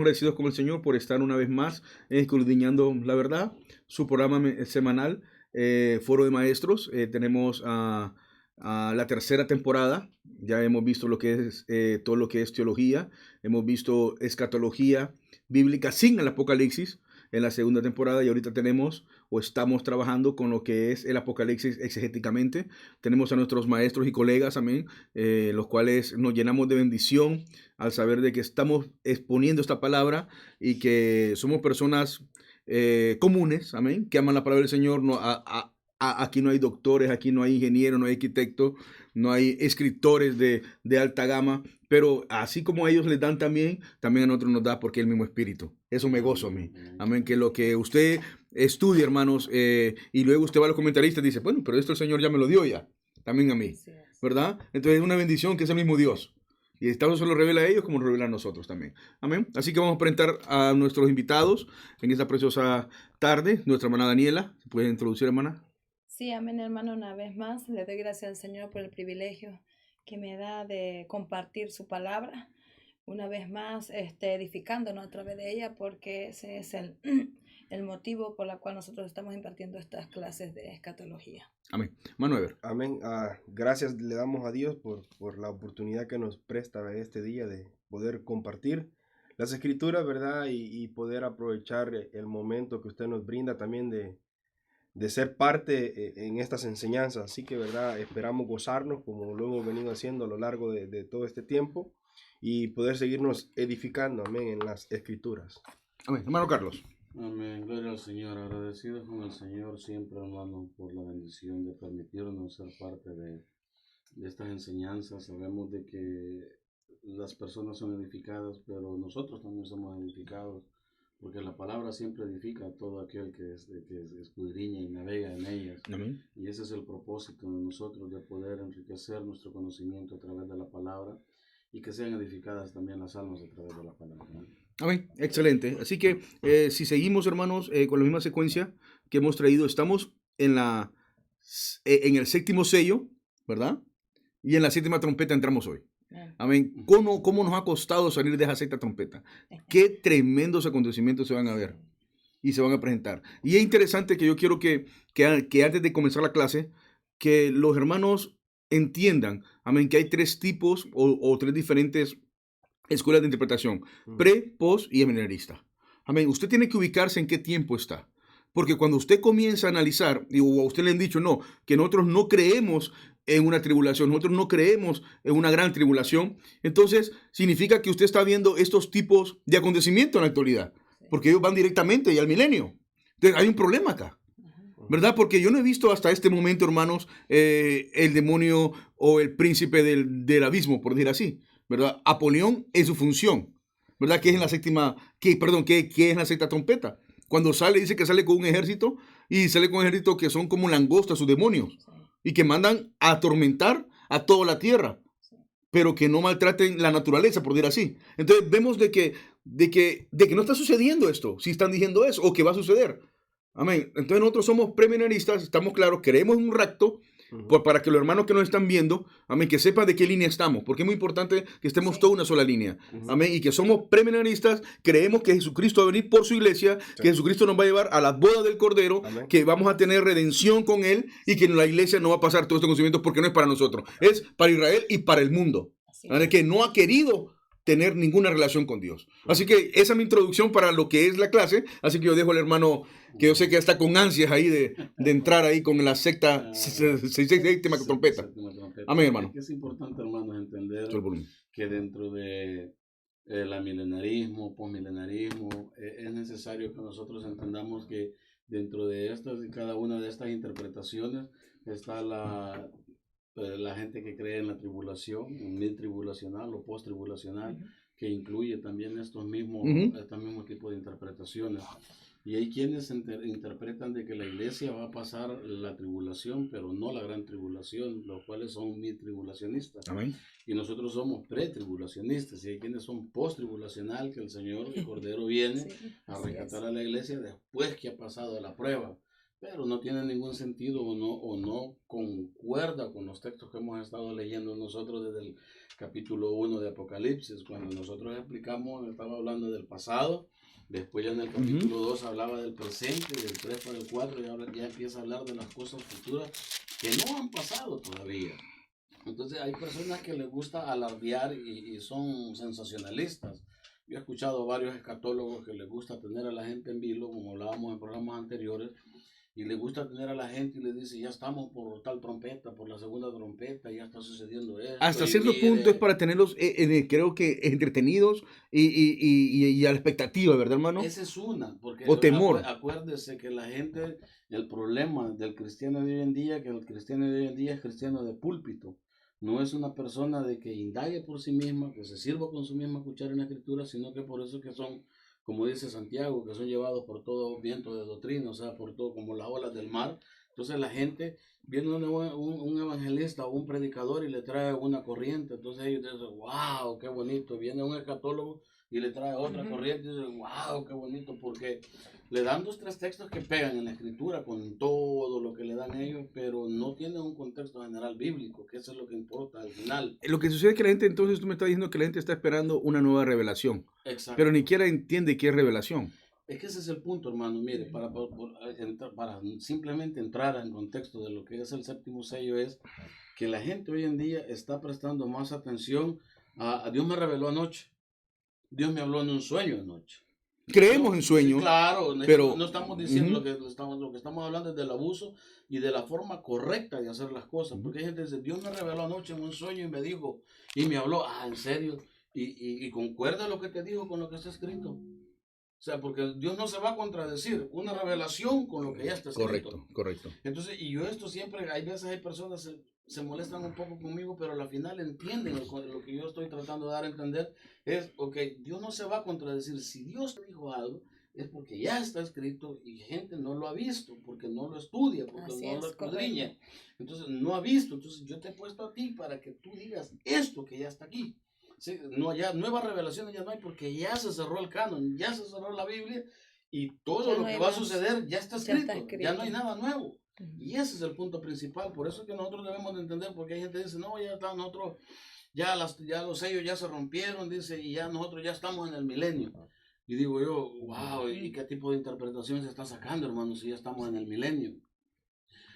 agradecidos con el Señor por estar una vez más escudriñando la verdad, su programa semanal, Foro de Maestros. Tenemos a la tercera temporada. Ya hemos visto lo que es todo lo que es teología, hemos visto escatología bíblica sin el Apocalipsis en la segunda temporada, y ahorita tenemos o estamos trabajando con lo que es el Apocalipsis exegéticamente. Tenemos a nuestros maestros y colegas, amén, los cuales nos llenamos de bendición al saber de que estamos exponiendo esta palabra y que somos personas comunes, amén, que aman la palabra del Señor. No, aquí no hay doctores, aquí no hay ingenieros, no hay arquitectos, no hay escritores de alta gama, pero así como a ellos les dan también a nosotros nos da, porque es el mismo espíritu. Eso me gozo a mí. Amén, que lo que usted estudia, hermanos, y luego usted va a los comentaristas y dice, bueno, pero esto el Señor ya me lo dio ya, también a mí, ¿verdad? Entonces es una bendición que es el mismo Dios. Y tanto se lo revela a ellos como nos revela a nosotros también. Amén. Así que vamos a presentar a nuestros invitados en esta preciosa tarde. Nuestra hermana Daniela. ¿Se puede introducir, hermana? Sí, amén, hermano. Una vez más, le doy gracias al Señor por el privilegio que me da de compartir su palabra. Una vez más, edificándonos a través de ella, porque ese es el motivo por el cual nosotros estamos impartiendo estas clases de escatología. Amén. Manuel. Amén. Gracias le damos a Dios por la oportunidad que nos presta este día de poder compartir las escrituras, ¿verdad? Y poder aprovechar el momento que usted nos brinda también de ser parte en estas enseñanzas. Así que, ¿verdad? Esperamos gozarnos como lo hemos venido haciendo a lo largo de todo este tiempo y poder seguirnos edificando, amén, en las escrituras. Amén. Hermano Carlos. Amén, gloria al Señor, agradecidos con el Señor siempre, hermano, por la bendición de permitirnos ser parte de estas enseñanzas. Sabemos de que las personas son edificadas, pero nosotros también somos edificados, porque la palabra siempre edifica a todo aquel que escudriña y navega en ellas. Amén. Y ese es el propósito de nosotros, de poder enriquecer nuestro conocimiento a través de la palabra y que sean edificadas también las almas a través de la palabra. Amén, excelente. Así que si seguimos, hermanos, con la misma secuencia que hemos traído, estamos en en el séptimo sello, ¿verdad? Y en la séptima trompeta entramos hoy. Amén. ¿Cómo nos ha costado salir de esa sexta trompeta? Qué tremendos acontecimientos se van a ver y se van a presentar. Y es interesante que yo quiero que antes de comenzar la clase, que los hermanos entiendan, amén, que hay tres tipos o tres diferentes escuelas de interpretación: pre, post y emilenarista. Amén. Usted tiene que ubicarse en qué tiempo está. Porque cuando usted comienza a analizar, o a usted le han dicho, no, que nosotros no creemos en una tribulación, nosotros no creemos en una gran tribulación, entonces significa que usted está viendo estos tipos de acontecimientos en la actualidad, porque ellos van directamente al milenio. Entonces hay un problema acá, ¿verdad? Porque yo no he visto hasta este momento, hermanos, el demonio o el príncipe del abismo, por decir así, ¿verdad? Apolión en su función, ¿verdad? Que es en la séptima, que es en la sexta trompeta. Cuando sale, dice que sale con un ejército, y sale con un ejército que son como langostas, sus demonios, y que mandan a atormentar a toda la tierra, pero que no maltraten la naturaleza, por decir así. Entonces vemos de que no está sucediendo esto, si están diciendo eso, o que va a suceder. Amén. Entonces nosotros somos premilenaristas, estamos claros, queremos un rapto, para que los hermanos que nos están viendo, amén, que sepan de qué línea estamos, porque es muy importante que estemos toda una sola línea, amén, y que somos premilenaristas, creemos que Jesucristo va a venir por su iglesia, que Jesucristo nos va a llevar a las bodas del Cordero, amén, que vamos a tener redención con Él, y que en la iglesia no va a pasar todo este conocimiento, porque no es para nosotros, es para Israel y para el mundo, que no ha querido tener ninguna relación con Dios. Así que esa es mi introducción para lo que es la clase. Así que yo dejo al hermano, que yo sé que está con ansias ahí de entrar ahí con la séptima trompeta. Amén, hermano. Es importante, hermanos, entender que dentro de la milenarismo, posmilenarismo, es necesario que nosotros entendamos que dentro de estas y cada una de estas interpretaciones está la gente que cree en la tribulación, en mil tribulacional o post-tribulacional, que incluye también estos mismos tipos de interpretaciones. Y hay quienes interpretan de que la iglesia va a pasar la tribulación, pero no la gran tribulación, los cuales son mil tribulacionistas. Amén. Y nosotros somos pre-tribulacionistas, y hay quienes son post-tribulacional, que el Señor, el Cordero, viene a rescatar a la iglesia después que ha pasado la prueba. pero no tiene ningún sentido o no concuerda con los textos que hemos estado leyendo nosotros desde el capítulo 1 de Apocalipsis. Cuando nosotros explicamos, estaba hablando del pasado, después ya en el capítulo 2 hablaba del presente, del 3 para el 4 ya empieza a hablar de las cosas futuras que no han pasado todavía. Entonces hay personas que les gusta alardear y son sensacionalistas. Yo he escuchado a varios escatólogos que les gusta tener a la gente en vilo, como hablábamos en programas anteriores, y les gusta tener a la gente y les dice, ya estamos por tal trompeta, por la segunda trompeta, ya está sucediendo esto. Hasta cierto punto es para tenerlos, creo que entretenidos y a la expectativa, ¿verdad, hermano? Esa es una, porque o temor. Acuérdese que la gente, el problema del cristiano de hoy en día, que el cristiano de hoy en día es cristiano de púlpito. No es una persona de que indague por sí misma, que se sirva con su misma cuchara en la escritura, sino que por eso que son, como dice Santiago, que son llevados por todo viento de doctrina, o sea, por todo, como las olas del mar. Entonces la gente viene un evangelista o un predicador y le trae una corriente, entonces ellos dicen, wow, qué bonito. Viene un escatólogo y le trae otra corriente y dicen, wow, qué bonito, porque le dan 2, 3 textos que pegan en la escritura con todo lo que le dan ellos, pero no tienen un contexto general bíblico, que eso es lo que importa al final. Lo que sucede es que la gente, entonces tú me estás diciendo que la gente está esperando una nueva revelación. Exacto. Pero ni siquiera entiende qué es revelación. Es que ese es el punto, hermano. Mire, para simplemente entrar en contexto de lo que es el séptimo sello, es que la gente hoy en día está prestando más atención a Dios me reveló anoche. Dios me habló en un sueño anoche. Creemos en sueños. Sí, claro, pero no estamos diciendo lo que estamos hablando es del abuso y de la forma correcta de hacer las cosas. Porque hay gente que dice, Dios me reveló anoche en un sueño y me dijo, y me habló, ¿en serio? Y concuerda lo que te dijo con lo que está escrito. O sea, porque Dios no se va a contradecir una revelación con lo que ya está escrito. Correcto. Entonces, y yo esto siempre, hay veces hay personas se molestan un poco conmigo, pero al final entienden lo que yo estoy tratando de dar a entender. Es, ok, Dios no se va a contradecir. Si Dios te dijo algo, es porque ya está escrito y gente no lo ha visto, porque no lo estudia, porque Así no lo es, escudriña. Entonces, no ha visto. Entonces, yo te he puesto a ti para que tú digas esto que ya está aquí. Sí, no, ya nuevas revelaciones ya no hay porque ya se cerró el canon, ya se cerró la Biblia y todo Ya lo no que hay va a más. suceder ya está escrito, Ya está escrito. ya no hay nada nuevo. Y ese es el punto principal, por eso es que nosotros debemos de entender, porque hay gente que dice, no, ya está, nosotros, ya los sellos ya se rompieron, dice, y ya nosotros ya estamos en el milenio. Y digo yo, wow, ¿y qué tipo de interpretación se está sacando, hermano, si ya estamos en el milenio?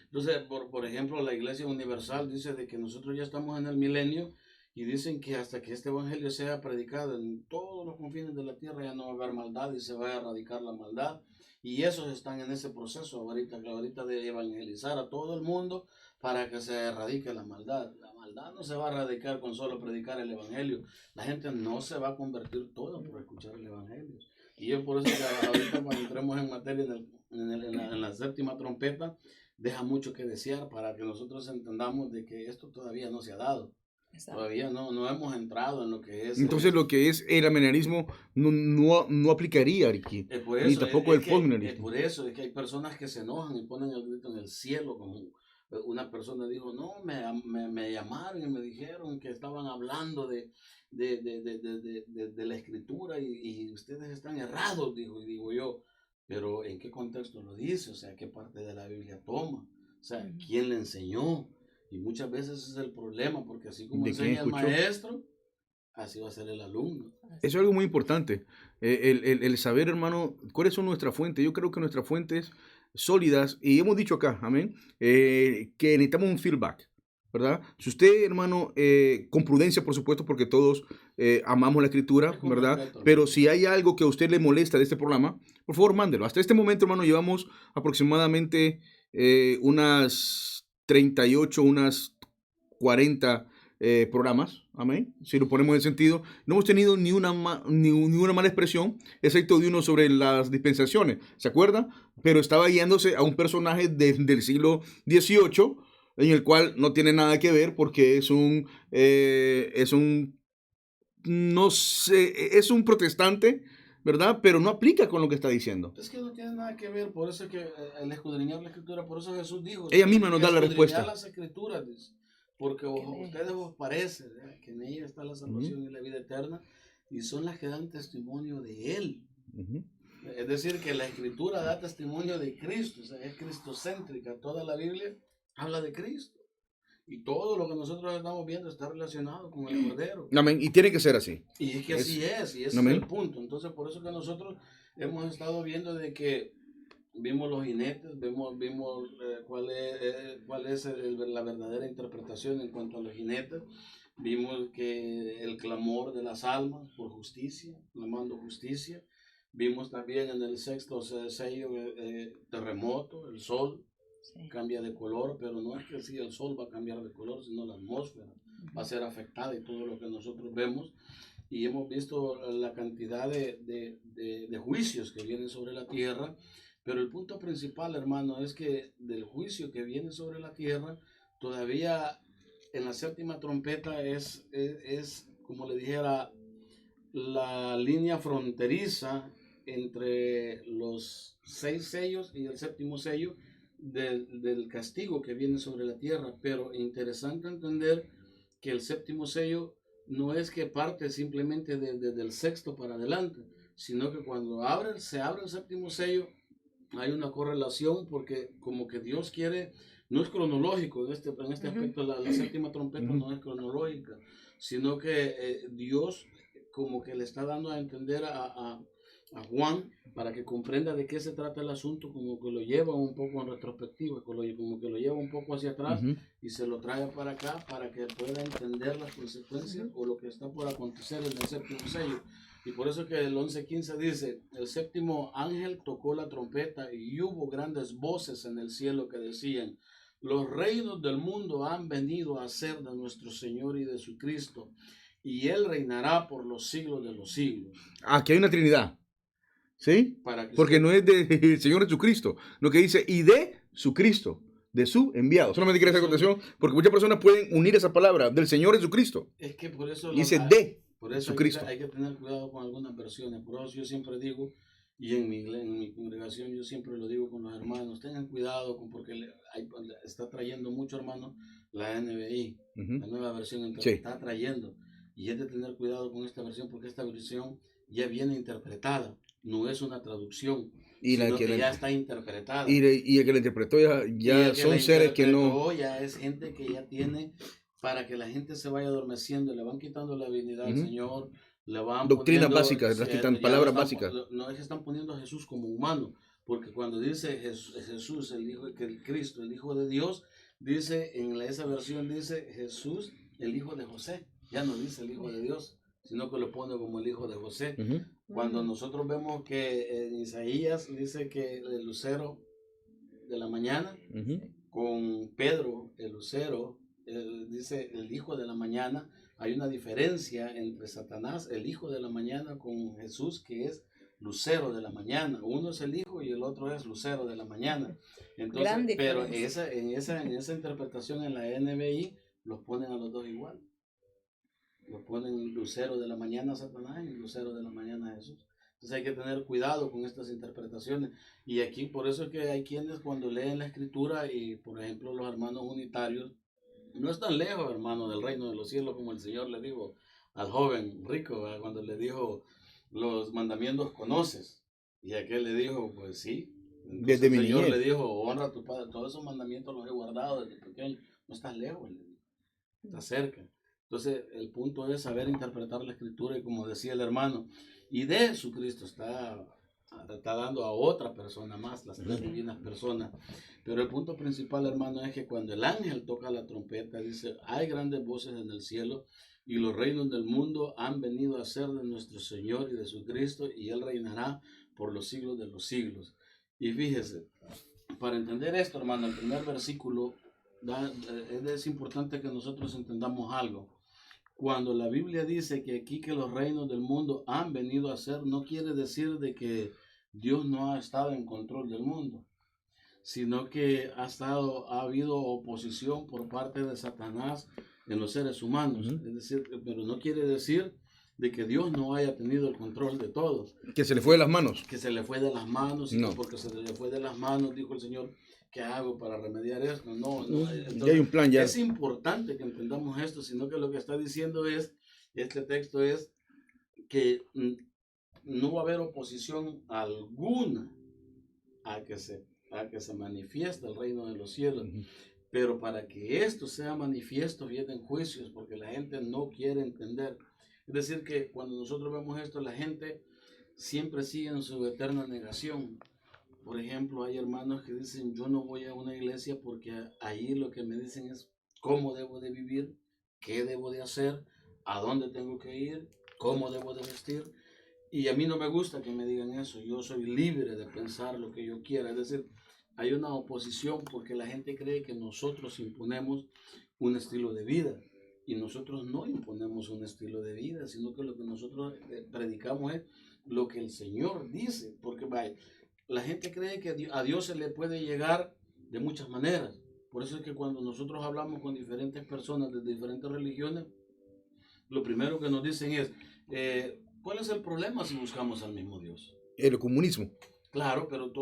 Entonces, por ejemplo, la Iglesia Universal dice de que nosotros ya estamos en el milenio y dicen que hasta que este evangelio sea predicado en todos los confines de la tierra ya no va a haber maldad y se va a erradicar la maldad. Y esos están en ese proceso ahorita de evangelizar a todo el mundo para que se erradique la maldad. La maldad no se va a erradicar con solo predicar el evangelio. La gente no se va a convertir toda por escuchar el evangelio. Y es por eso que ahorita cuando entremos en materia en la séptima trompeta, deja mucho que desear para que nosotros entendamos de que esto todavía no se ha dado. Exacto. Todavía no hemos entrado en lo que es. Entonces lo que es el amilenarismo no aplicaría aquí, ni tampoco el postmilenarismo. Por eso es que hay personas que se enojan y ponen el grito en el cielo, como una persona dijo, no, me llamaron y me dijeron que estaban hablando de la escritura y ustedes están errados, dijo, y digo yo, pero ¿en qué contexto lo dice? O sea, ¿qué parte de la Biblia toma? O sea, ¿quién le enseñó? Y muchas veces ese es el problema, porque así como enseña el maestro, así va a ser el alumno. Eso es algo muy importante, el saber, hermano, cuáles son nuestras fuentes. Yo creo que nuestras fuentes sólidas, y hemos dicho acá, amén, que necesitamos un feedback, ¿verdad? Si usted, hermano, con prudencia, por supuesto, porque todos amamos la escritura, ¿verdad? Respeto, pero si hay algo que a usted le molesta de este programa, por favor, mándelo. Hasta este momento, hermano, llevamos aproximadamente unas 38, unas 40 programas, amén, si lo ponemos en sentido. No hemos tenido ni una mala expresión, excepto de uno sobre las dispensaciones, ¿se acuerda? Pero estaba guiándose a un personaje del siglo XVIII, en el cual no tiene nada que ver porque es un protestante, ¿verdad? Pero no aplica con lo que está diciendo. Es que no tiene nada que ver, por eso es que el escudriñar la escritura, por eso Jesús dijo. Ella misma nos da la respuesta. Las escrituras, porque a ustedes os parece que en ella está la salvación y la vida eterna, y son las que dan testimonio de Él. Es decir, que la Escritura da testimonio de Cristo, o sea, es cristocéntrica. Toda la Biblia habla de Cristo. Y todo lo que nosotros estamos viendo está relacionado con el Cordero. Amén. Y tiene que ser así. Y es que así es, y ese es el punto. Entonces, por eso que nosotros hemos estado viendo de que vimos los jinetes, vimos cuál es la verdadera interpretación en cuanto a los jinetes. Vimos que el clamor de las almas por justicia, clamando justicia. Vimos también en el sexto sello terremoto, el sol cambia de color, pero no es que si el sol va a cambiar de color, sino la atmósfera va a ser afectada y todo lo que nosotros vemos. Y hemos visto la cantidad de juicios que vienen sobre la tierra, pero el punto principal, hermano, es que del juicio que viene sobre la tierra, todavía en la séptima trompeta es como le dijera, la línea fronteriza entre los 6 sellos y el séptimo sello del castigo que viene sobre la tierra. Pero interesante entender que el séptimo sello no es que parte simplemente del sexto para adelante, sino que cuando se abre el séptimo sello, hay una correlación, porque como que Dios quiere, no es cronológico en este aspecto, la séptima trompeta no es cronológica, sino que Dios como que le está dando a entender a Juan, para que comprenda de qué se trata el asunto, como que lo lleva un poco en retrospectiva, como que lo lleva un poco hacia atrás y se lo trae para acá para que pueda entender las consecuencias o lo que está por acontecer en el séptimo sello. Y por eso que el 11:15 dice, el séptimo ángel tocó la trompeta y hubo grandes voces en el cielo que decían, los reinos del mundo han venido a ser de nuestro Señor y de su Cristo, y Él reinará por los siglos de los siglos. Aquí hay una Trinidad. ¿Sí? Porque no es del Señor Jesucristo, lo que dice, y de su Cristo, de su enviado. Solamente quiero hacer acotación, porque muchas personas pueden unir esa palabra, del Señor Jesucristo. Es que por eso dice de su Cristo. Hay que tener cuidado con algunas versiones. Por eso yo siempre digo, y en mi congregación yo siempre lo digo con los hermanos, tengan cuidado porque está trayendo mucho, hermano, la NBI, la nueva versión, está trayendo. Y es de tener cuidado con esta versión, porque esta versión ya viene interpretada. No es una traducción, sino que ya está interpretada. Y el que la interpretó ya son seres que no... Ya es gente que ya tiene, para que la gente se vaya adormeciendo, le van quitando la divinidad al Señor, le van doctrinas poniendo, básicas, palabras básicas. No es que están poniendo a Jesús como humano, porque cuando dice Jesús, el Cristo, el Hijo de Dios, dice, en esa versión dice Jesús, el Hijo de José, ya no dice el Hijo de Dios, sino que lo pone como el Hijo de José. Cuando nosotros vemos que en Isaías dice que el lucero de la mañana, con Pedro, el lucero, dice el hijo de la mañana, hay una diferencia entre Satanás, el hijo de la mañana, con Jesús, que es lucero de la mañana. Uno es el hijo y el otro es lucero de la mañana. Entonces, pero en esa interpretación en la NBI los ponen a los dos igual. Lo ponen lucero de la mañana a Satanás y lucero de la mañana a Jesús. Entonces hay que tener cuidado con estas interpretaciones. Y aquí por eso es que hay quienes cuando leen la escritura, y por ejemplo los hermanos unitarios, no están lejos, hermano, del reino de los cielos, como el Señor le dijo al joven rico, ¿verdad? Cuando le dijo, los mandamientos conoces. Y aquel le dijo, pues sí. Entonces, el Señor le dijo, honra a tu padre. Todos esos mandamientos los he guardado desde pequeño. No estás lejos, está cerca. Entonces, el punto es saber interpretar la escritura, y como decía el hermano, y de su Cristo está dando a otra persona más, las tres divinas personas. Pero el punto principal, hermano, es que cuando el ángel toca la trompeta, dice, hay grandes voces en el cielo, y los reinos del mundo han venido a ser de nuestro Señor y de su Cristo, y Él reinará por los siglos de los siglos. Y fíjese, para entender esto, hermano, el primer versículo, es importante que nosotros entendamos algo. Cuando la Biblia dice que aquí que los reinos del mundo han venido a ser, no quiere decir de que Dios no ha estado en control del mundo, sino que ha habido oposición por parte de Satanás en los seres humanos. Es decir, pero no quiere decir de que Dios no haya tenido el control de todo. Que se le fue de las manos. Que se le fue de las manos, no. Porque se le fue de las manos, dijo el Señor, ¿qué hago para remediar esto? No. Entonces, ya hay un plan ya. Es importante que entendamos esto, sino que lo que está diciendo es, este texto es que no va a haber oposición alguna a que se manifieste el reino de los cielos. Pero para que esto sea manifiesto vienen juicios, porque la gente no quiere entender. Es decir, que cuando nosotros vemos esto, la gente siempre sigue en su eterna negación. Por ejemplo, hay hermanos que dicen, yo no voy a una iglesia porque ahí lo que me dicen es cómo debo de vivir, qué debo de hacer, a dónde tengo que ir, cómo debo de vestir. Y a mí no me gusta que me digan eso. Yo soy libre de pensar lo que yo quiera. Es decir, hay una oposición porque la gente cree que nosotros imponemos un estilo de vida. Y nosotros no imponemos un estilo de vida, sino que lo que nosotros predicamos es lo que el Señor dice. Porque vaya, la gente cree que a Dios se le puede llegar de muchas maneras. Por eso es que cuando nosotros hablamos con diferentes personas de diferentes religiones, lo primero que nos dicen es, ¿cuál es el problema si buscamos al mismo Dios? El comunismo. Claro, pero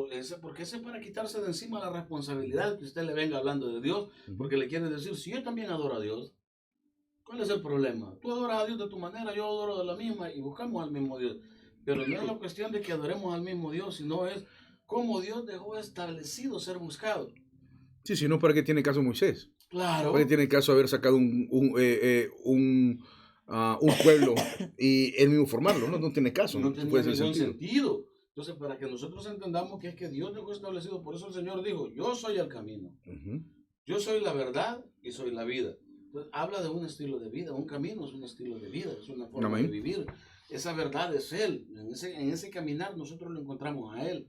porque ese es para quitarse de encima la responsabilidad que usted le venga hablando de Dios, porque le quiere decir, si yo también adoro a Dios, ¿cuál es el problema? Tú adoras a Dios de tu manera, yo adoro de la misma y buscamos al mismo Dios. Pero no es la cuestión de que adoremos al mismo Dios, sino es cómo Dios dejó establecido ser buscado. Sí, si no, ¿para qué tiene caso Moisés? Claro. ¿Para qué tiene caso haber sacado un pueblo y él mismo formarlo? No tiene caso. No tiene ningún sentido. Entonces, para que nosotros entendamos que es que Dios dejó establecido, por eso el Señor dijo, yo soy el camino, yo soy la verdad y soy la vida. Entonces, habla de un estilo de vida, un camino es un estilo de vida, es una forma de vivir. Esa verdad es Él. En ese caminar nosotros lo encontramos a Él.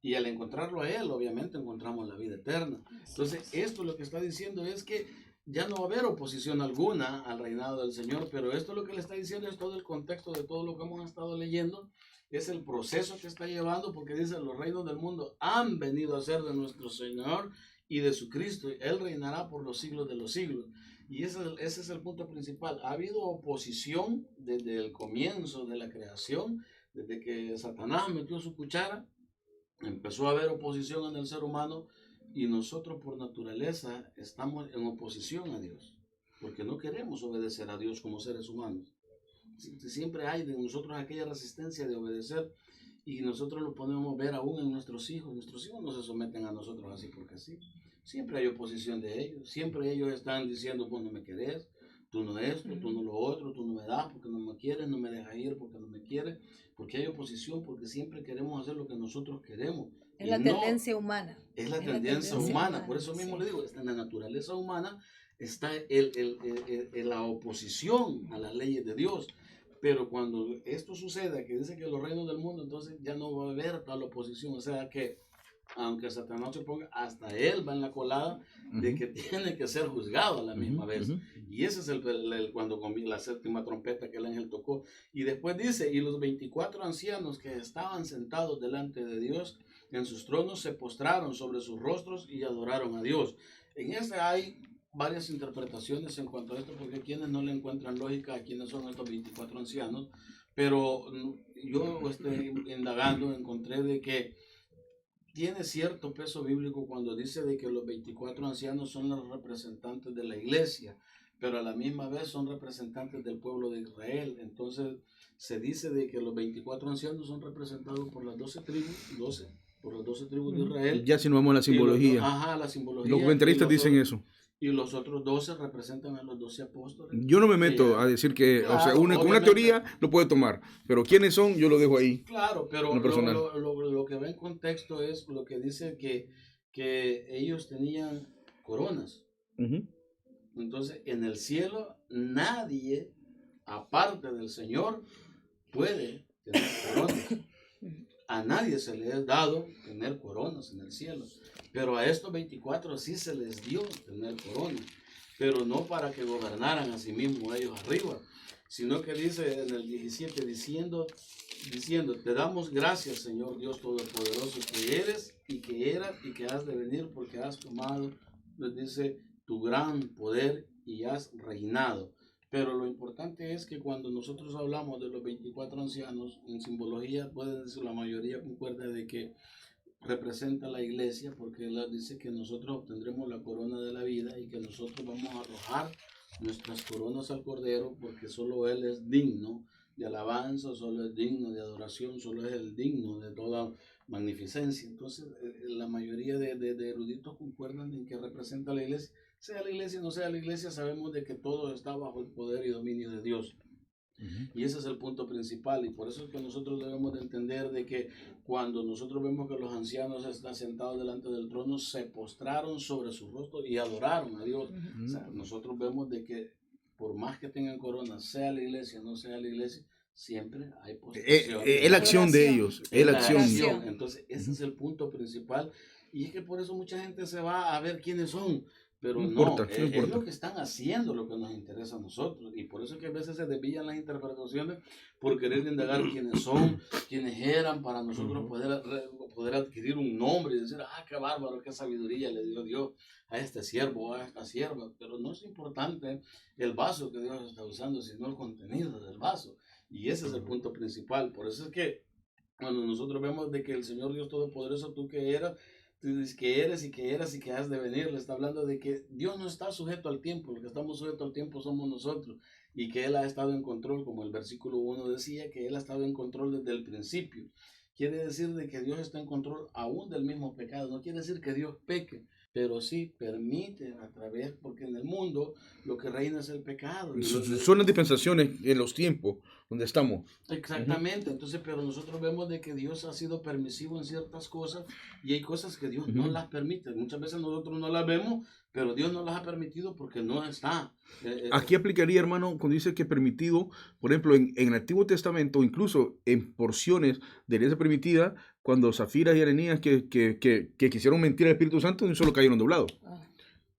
Y al encontrarlo a Él, obviamente encontramos la vida eterna. Entonces, esto lo que está diciendo es que ya no va a haber oposición alguna al reinado del Señor, pero esto lo que le está diciendo es todo el contexto de todo lo que hemos estado leyendo, es el proceso que está llevando, porque dice, los reinos del mundo han venido a ser de nuestro Señor y de su Cristo. Él reinará por los siglos de los siglos. Y ese es el punto principal. Ha habido oposición desde el comienzo de la creación, desde que Satanás metió su cuchara, empezó a haber oposición en el ser humano y nosotros por naturaleza estamos en oposición a Dios, porque no queremos obedecer a Dios como seres humanos. Siempre hay de nosotros aquella resistencia de obedecer y nosotros lo podemos ver aún en nuestros hijos. Nuestros hijos no se someten a nosotros así porque sí. Siempre hay oposición de ellos. Siempre ellos están diciendo, pues no me querés, tú no esto, tú no lo otro, tú no me das porque no me quieres, no me dejas ir porque no me quieres. Porque hay oposición, porque siempre queremos hacer lo que nosotros queremos. Es la tendencia humana. Es la tendencia humana. Por eso mismo le digo, en la naturaleza humana está la oposición a las leyes de Dios. Pero cuando esto suceda, que dice que los reinos del mundo, entonces ya no va a haber tal oposición. O sea que, aunque Satanás se ponga, hasta él va en la colada de que tiene que ser juzgado a la misma vez. Y ese es cuando la séptima trompeta que el ángel tocó. Y después dice, y los 24 ancianos que estaban sentados delante de Dios en sus tronos se postraron sobre sus rostros y adoraron a Dios. En este hay varias interpretaciones en cuanto a esto, porque quienes no le encuentran lógica a quiénes son estos 24 ancianos, pero yo indagando encontré de que tiene cierto peso bíblico cuando dice de que los 24 ancianos son los representantes de la iglesia, pero a la misma vez son representantes del pueblo de Israel. Entonces se dice de que los 24 ancianos son representados por las 12 tribus, por las 12 tribus de Israel. Ya si no vamos a la simbología. La simbología. Los comentaristas dicen eso. Y los otros 12 representan a los 12 apóstoles. Yo no me meto a decir que, claro, o sea, una teoría lo puede tomar, pero quiénes son, yo lo dejo ahí. Claro, pero lo que va en contexto es lo que dice que ellos tenían coronas. Entonces, en el cielo, nadie, aparte del Señor, puede tener coronas. A nadie se le ha dado tener coronas en el cielo. Pero a estos 24 sí se les dio tener corona, pero no para que gobernaran a sí mismos ellos arriba, sino que dice en el 17, diciendo, te damos gracias, Señor Dios Todopoderoso, que eres y que eras y que has de venir, porque has tomado, les dice, tu gran poder y has reinado. Pero lo importante es que cuando nosotros hablamos de los 24 ancianos, en simbología, puede decir la mayoría concuerda de que representa a la iglesia, porque él dice que nosotros obtendremos la corona de la vida y que nosotros vamos a arrojar nuestras coronas al Cordero, porque solo Él es digno de alabanza, solo es digno de adoración, solo es el digno de toda magnificencia. Entonces, la mayoría de eruditos concuerdan en que representa a la iglesia. Sea la iglesia o no sea la iglesia, sabemos de que todo está bajo el poder y dominio de Dios. Y ese es el punto principal, y por eso es que nosotros debemos de entender de que cuando nosotros vemos que los ancianos están sentados delante del trono, se postraron sobre su rostro y adoraron a Dios. O sea, nosotros vemos de que por más que tengan corona, sea la iglesia o no sea la iglesia, siempre hay postración. Es la acción de ellos, es la acción. Entonces, ese es el punto principal, y es que por eso mucha gente se va a ver quiénes son. Pero no importa. Es lo que están haciendo lo que nos interesa a nosotros. Y por eso es que a veces se desvían las interpretaciones por querer indagar quiénes son, quiénes eran, para nosotros poder adquirir un nombre y decir, qué bárbaro, qué sabiduría le dio Dios a este siervo o a esta sierva. Pero no es importante el vaso que Dios está usando, sino el contenido del vaso. Y ese es el punto principal. Por eso es que cuando nosotros vemos de que el Señor Dios Todopoderoso, tú dices que eres y que eras y que has de venir, le está hablando de que Dios no está sujeto al tiempo, lo que estamos sujetos al tiempo somos nosotros, y que Él ha estado en control, como el versículo 1 decía, que Él ha estado en control desde el principio. Quiere decir de que Dios está en control aún del mismo pecado, no quiere decir que Dios peque, pero sí permite a través, porque en el mundo lo que reina es el pecado. Son las dispensaciones en los tiempos donde estamos. Exactamente, entonces, pero nosotros vemos de que Dios ha sido permisivo en ciertas cosas, y hay cosas que Dios no las permite. Muchas veces nosotros no las vemos, pero Dios no las ha permitido porque no está. Aquí aplicaría, hermano, cuando dice que permitido, por ejemplo, en el Antiguo Testamento, incluso en porciones de herencia permitida, cuando Zafira y Ananías que quisieron mentir al Espíritu Santo, solo cayeron doblados.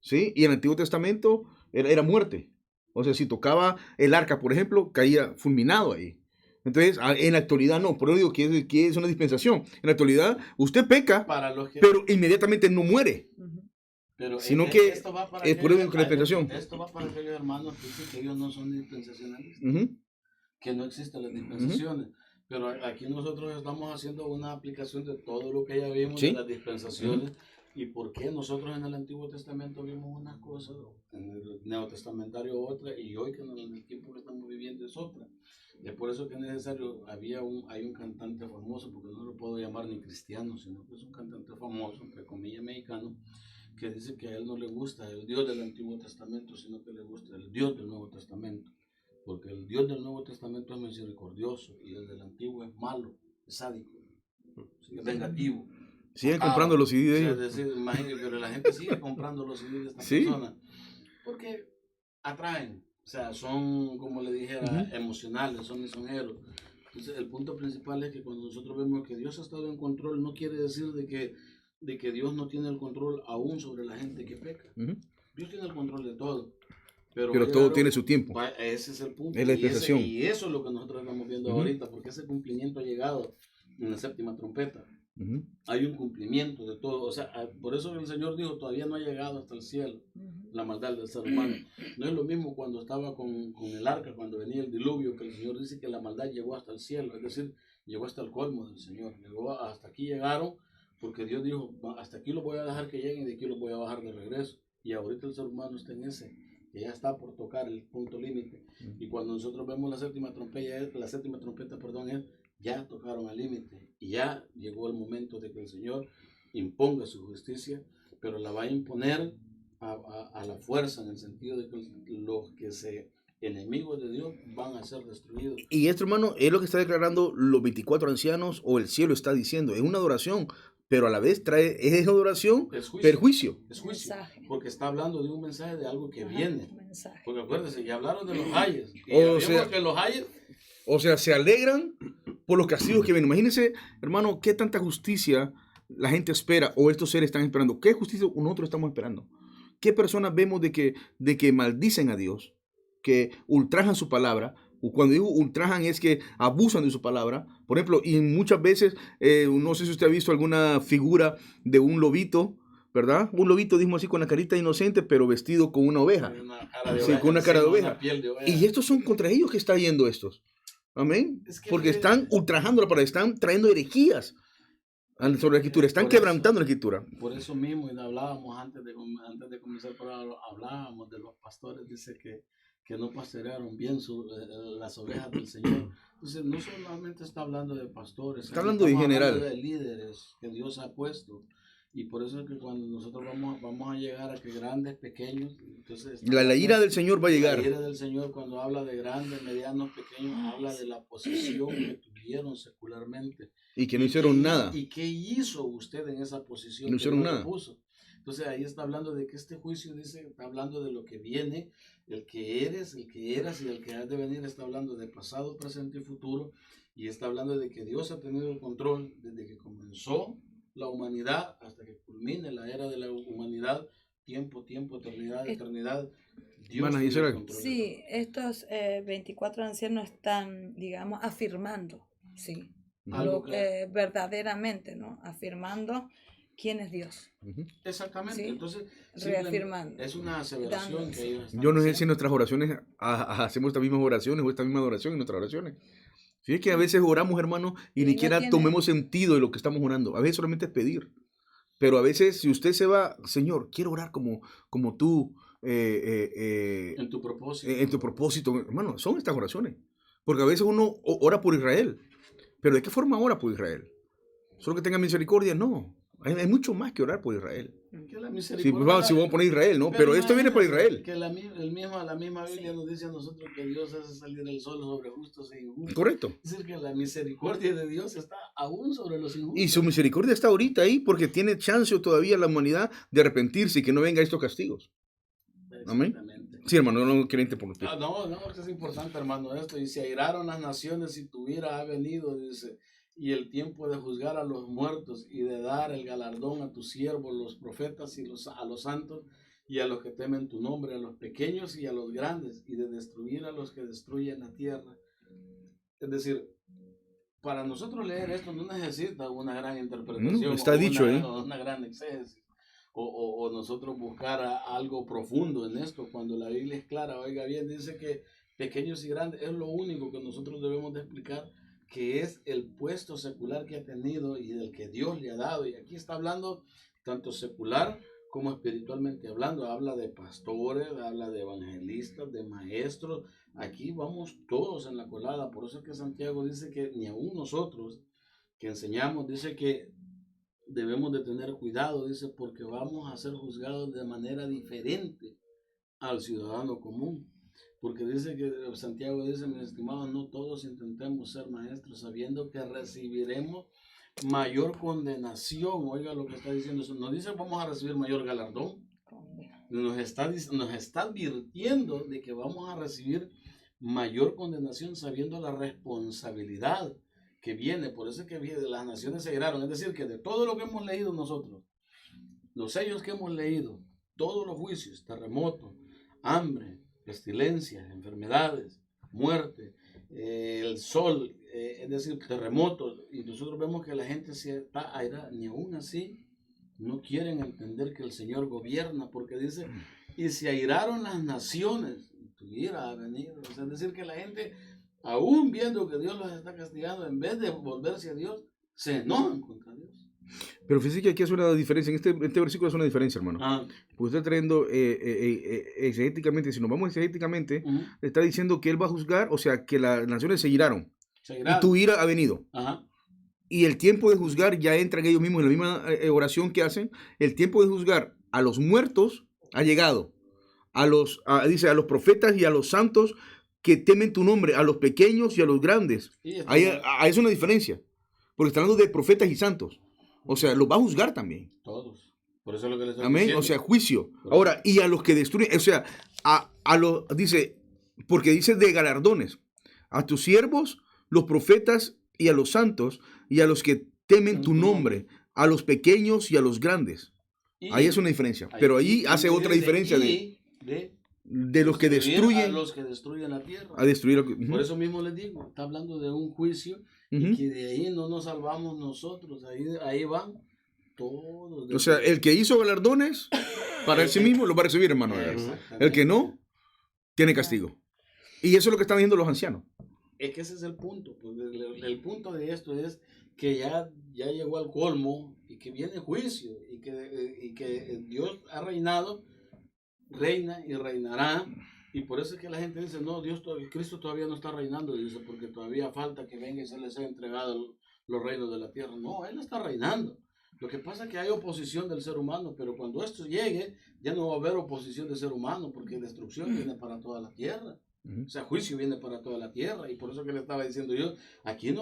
¿Sí? Y en el Antiguo Testamento era muerte. O sea, si tocaba el arca, por ejemplo, caía fulminado ahí. Entonces, en la actualidad no, por eso digo que es una dispensación. En la actualidad, usted peca, pero inmediatamente no muere. Pero sino que esto va para es por eso la dispensación. Esto va para aquellos hermanos que dicen que ellos no son dispensacionales, que no existen las dispensaciones. Pero aquí nosotros estamos haciendo una aplicación de todo lo que ya vimos de las dispensaciones. ¿Y por qué nosotros en el Antiguo Testamento vimos una cosa, en el Neotestamentario otra, y hoy que en el tiempo que estamos viviendo es otra? Y es por eso que es necesario, hay un cantante famoso, porque no lo puedo llamar ni cristiano, sino que es un cantante famoso, entre comillas mexicano, que dice que a él no le gusta el Dios del Antiguo Testamento, sino que le gusta el Dios del Nuevo Testamento. Porque el Dios del Nuevo Testamento es misericordioso, y el del Antiguo es malo, es sádico, es vengativo. Siguen comprando los CD de ellos. Es decir, imagínate, pero la gente sigue comprando los CD de esta persona. Porque atraen, o sea, son, como le dijera, emocionales, son misioneros. Entonces, el punto principal es que cuando nosotros vemos que Dios ha estado en control, no quiere decir de que Dios no tiene el control aún sobre la gente que peca. Dios tiene el control de todo. Pero todo tiene su tiempo. Ese es el punto. Es la dispensación. Y eso es lo que nosotros estamos viendo ahorita, porque ese cumplimiento ha llegado en la séptima trompeta. Hay un cumplimiento de todo. O sea, por eso el Señor dijo, todavía no ha llegado hasta el cielo la maldad del ser humano. No es lo mismo cuando estaba con el arca, cuando venía el diluvio, que el Señor dice que la maldad llegó hasta el cielo, es decir, llegó hasta el colmo del Señor. Hasta aquí llegaron, porque Dios dijo, hasta aquí los voy a dejar que lleguen y de aquí los voy a bajar de regreso. Y ahorita el ser humano está en ese, que ya está por tocar el punto límite. Y cuando nosotros vemos la séptima trompeta, ya tocaron al límite, y ya llegó el momento de que el Señor imponga su justicia, pero la va a imponer a la fuerza, en el sentido de que los que enemigos de Dios van a ser destruidos. Y esto, hermano, es lo que está declarando los 24 ancianos, o el cielo está diciendo, es una adoración, pero a la vez trae esa adoración perjuicio. Es juicio, porque está hablando de un mensaje de algo que viene. Porque acuérdense, ya hablaron de los ayes, o sea, se alegran por los castigos que vienen. Imagínense, hermano, qué tanta justicia la gente espera, o estos seres están esperando. ¿Qué justicia nosotros estamos esperando? ¿Qué personas vemos de que maldicen a Dios, que ultrajan su palabra? Cuando digo ultrajan es que abusan de su palabra. Por ejemplo, y muchas veces, no sé si usted ha visto alguna figura de un lobito, ¿verdad? Un lobito, dijimos así, con la carita inocente, pero vestido con una oveja. Con una cara de oveja. Y estos son contra ellos que está yendo estos. Amén. Porque están ultrajando la palabra, están trayendo herejías sobre la escritura, están quebrantando la escritura. Por eso mismo, y hablábamos antes de comenzar, hablábamos de los pastores, dice que que no pastorearon bien las ovejas del Señor. Entonces, no solamente está hablando de pastores, está hablando en general, hablando de líderes que Dios ha puesto. Y por eso es que cuando nosotros vamos a llegar a que grandes, pequeños, entonces la ira del Señor va a llegar. La ira del Señor, cuando habla de grandes, medianos, pequeños, habla de la posición que tuvieron secularmente. Y que no hicieron nada. ¿Y qué hizo usted en esa posición? No hicieron nada. Puso? Entonces ahí está hablando de que este juicio dice, está hablando de lo que viene, el que eres, el que eras y el que has de venir. Está hablando de pasado, presente y futuro. Y está hablando de que Dios ha tenido el control desde que comenzó la humanidad hasta que culmine la era de la humanidad, tiempo, eternidad, eternidad. Dios tiene el control. Sí, estos 24 ancianos están, digamos, afirmando, sí, lo que verdaderamente, ¿no? Afirmando quién es Dios. Exactamente, ¿sí? Entonces reafirmando. Es una aseveración que ellos están Yo no sé si en nuestras oraciones hacemos estas mismas oraciones o esta misma adoración en nuestras oraciones. Si es que a veces oramos, hermano, y ni siquiera tomemos sentido de lo que estamos orando. A veces solamente es pedir. Pero a veces, si usted se va, Señor, quiero orar como tú. En tu propósito. En tu propósito. Hermano, son estas oraciones. Porque a veces uno ora por Israel. Pero ¿de qué forma ora por Israel? ¿Solo que tenga misericordia? No. Hay mucho más que orar por Israel. Que la misericordia, si vamos a poner Israel, ¿no? Pero esto viene por Israel. Que la misma Biblia nos dice a nosotros que Dios hace salir el sol sobre justos e injustos. Correcto. Es decir, que la misericordia de Dios está aún sobre los injustos. Y su misericordia está ahorita ahí porque tiene chance todavía la humanidad de arrepentirse y que no venga estos castigos. Amén. Sí, hermano, no quiero interrumpir. No, es importante, hermano, esto. Y se airaron las naciones si tu ira ha venido, dice. Y el tiempo de juzgar a los muertos y de dar el galardón a tus siervos, los profetas y a los santos y a los que temen tu nombre, a los pequeños y a los grandes, y de destruir a los que destruyen la tierra. Es decir, para nosotros leer esto no necesita una gran interpretación, está dicho, una gran exégesis, o nosotros buscar algo profundo en esto, cuando la Biblia es clara. Oiga bien, dice que pequeños y grandes es lo único que nosotros debemos de explicar, que es el puesto secular que ha tenido y del que Dios le ha dado. Y aquí está hablando tanto secular como espiritualmente hablando. Habla de pastores, habla de evangelistas, de maestros. Aquí vamos todos en la colada. Por eso es que Santiago dice que ni aún nosotros que enseñamos, dice que debemos de tener cuidado, dice, porque vamos a ser juzgados de manera diferente al ciudadano común. Porque dice que Santiago dice, mis estimados, no todos intentemos ser maestros, sabiendo que recibiremos mayor condenación. Oiga lo que está diciendo. Nos dice vamos a recibir mayor galardón. Nos está advirtiendo de que vamos a recibir mayor condenación, sabiendo la responsabilidad que viene. Por eso es que las naciones se airaron. Es decir, que de todo lo que hemos leído nosotros, los sellos que hemos leído, todos los juicios, terremotos, hambre, pestilencias, enfermedades, muerte, el sol, es decir, terremotos, y nosotros vemos que la gente se está airada, ni aún así no quieren entender que el Señor gobierna, porque dice, y se airaron las naciones, tu ira ha venido. O sea, es decir, que la gente, aún viendo que Dios los está castigando, en vez de volverse a Dios, se enojan contra Dios. Pero fíjese que aquí hace una diferencia, en este versículo hace una diferencia, hermano. Pues está trayendo exegéticamente, si nos vamos exegéticamente, está diciendo que Él va a juzgar, o sea, que las naciones se iraron. Y tu ira ha venido. Y el tiempo de juzgar ya entran ellos mismos en la misma oración que hacen. El tiempo de juzgar a los muertos ha llegado. Dice, a los profetas y a los santos que temen tu nombre, a los pequeños y a los grandes. Ahí es una diferencia. Porque está hablando de profetas y santos. O sea, los va a juzgar también. Todos. Por eso es lo que les estoy Amén. diciendo. O sea, juicio. Ahora, y a los que destruyen, o sea, dice, porque dice de galardones, a tus siervos, los profetas y a los santos, y a los que temen tu nombre, a los pequeños y a los grandes. Ahí es una diferencia. Pero ahí hace otra diferencia de los que destruyen. A los que destruyen la tierra. A destruir. Por eso mismo les digo, está hablando de un juicio y que de ahí no nos salvamos nosotros. Ahí van todos. O sea, el que hizo galardones para él sí mismo lo va a recibir, hermano. El que no, tiene castigo. Y eso es lo que están diciendo los ancianos. Es que ese es el punto. Pues el punto de esto es que ya llegó al colmo y que viene juicio y que Dios ha reinado, reina y reinará Y por eso es que la gente dice, no, Cristo todavía no está reinando, dice, porque todavía falta que venga y se les haya entregado los reinos de la tierra. No, Él está reinando. Lo que pasa es que hay oposición del ser humano, pero cuando esto llegue, ya no va a haber oposición del ser humano, porque destrucción viene para toda la tierra. O sea, juicio viene para toda la tierra. Y por eso que le estaba diciendo yo, aquí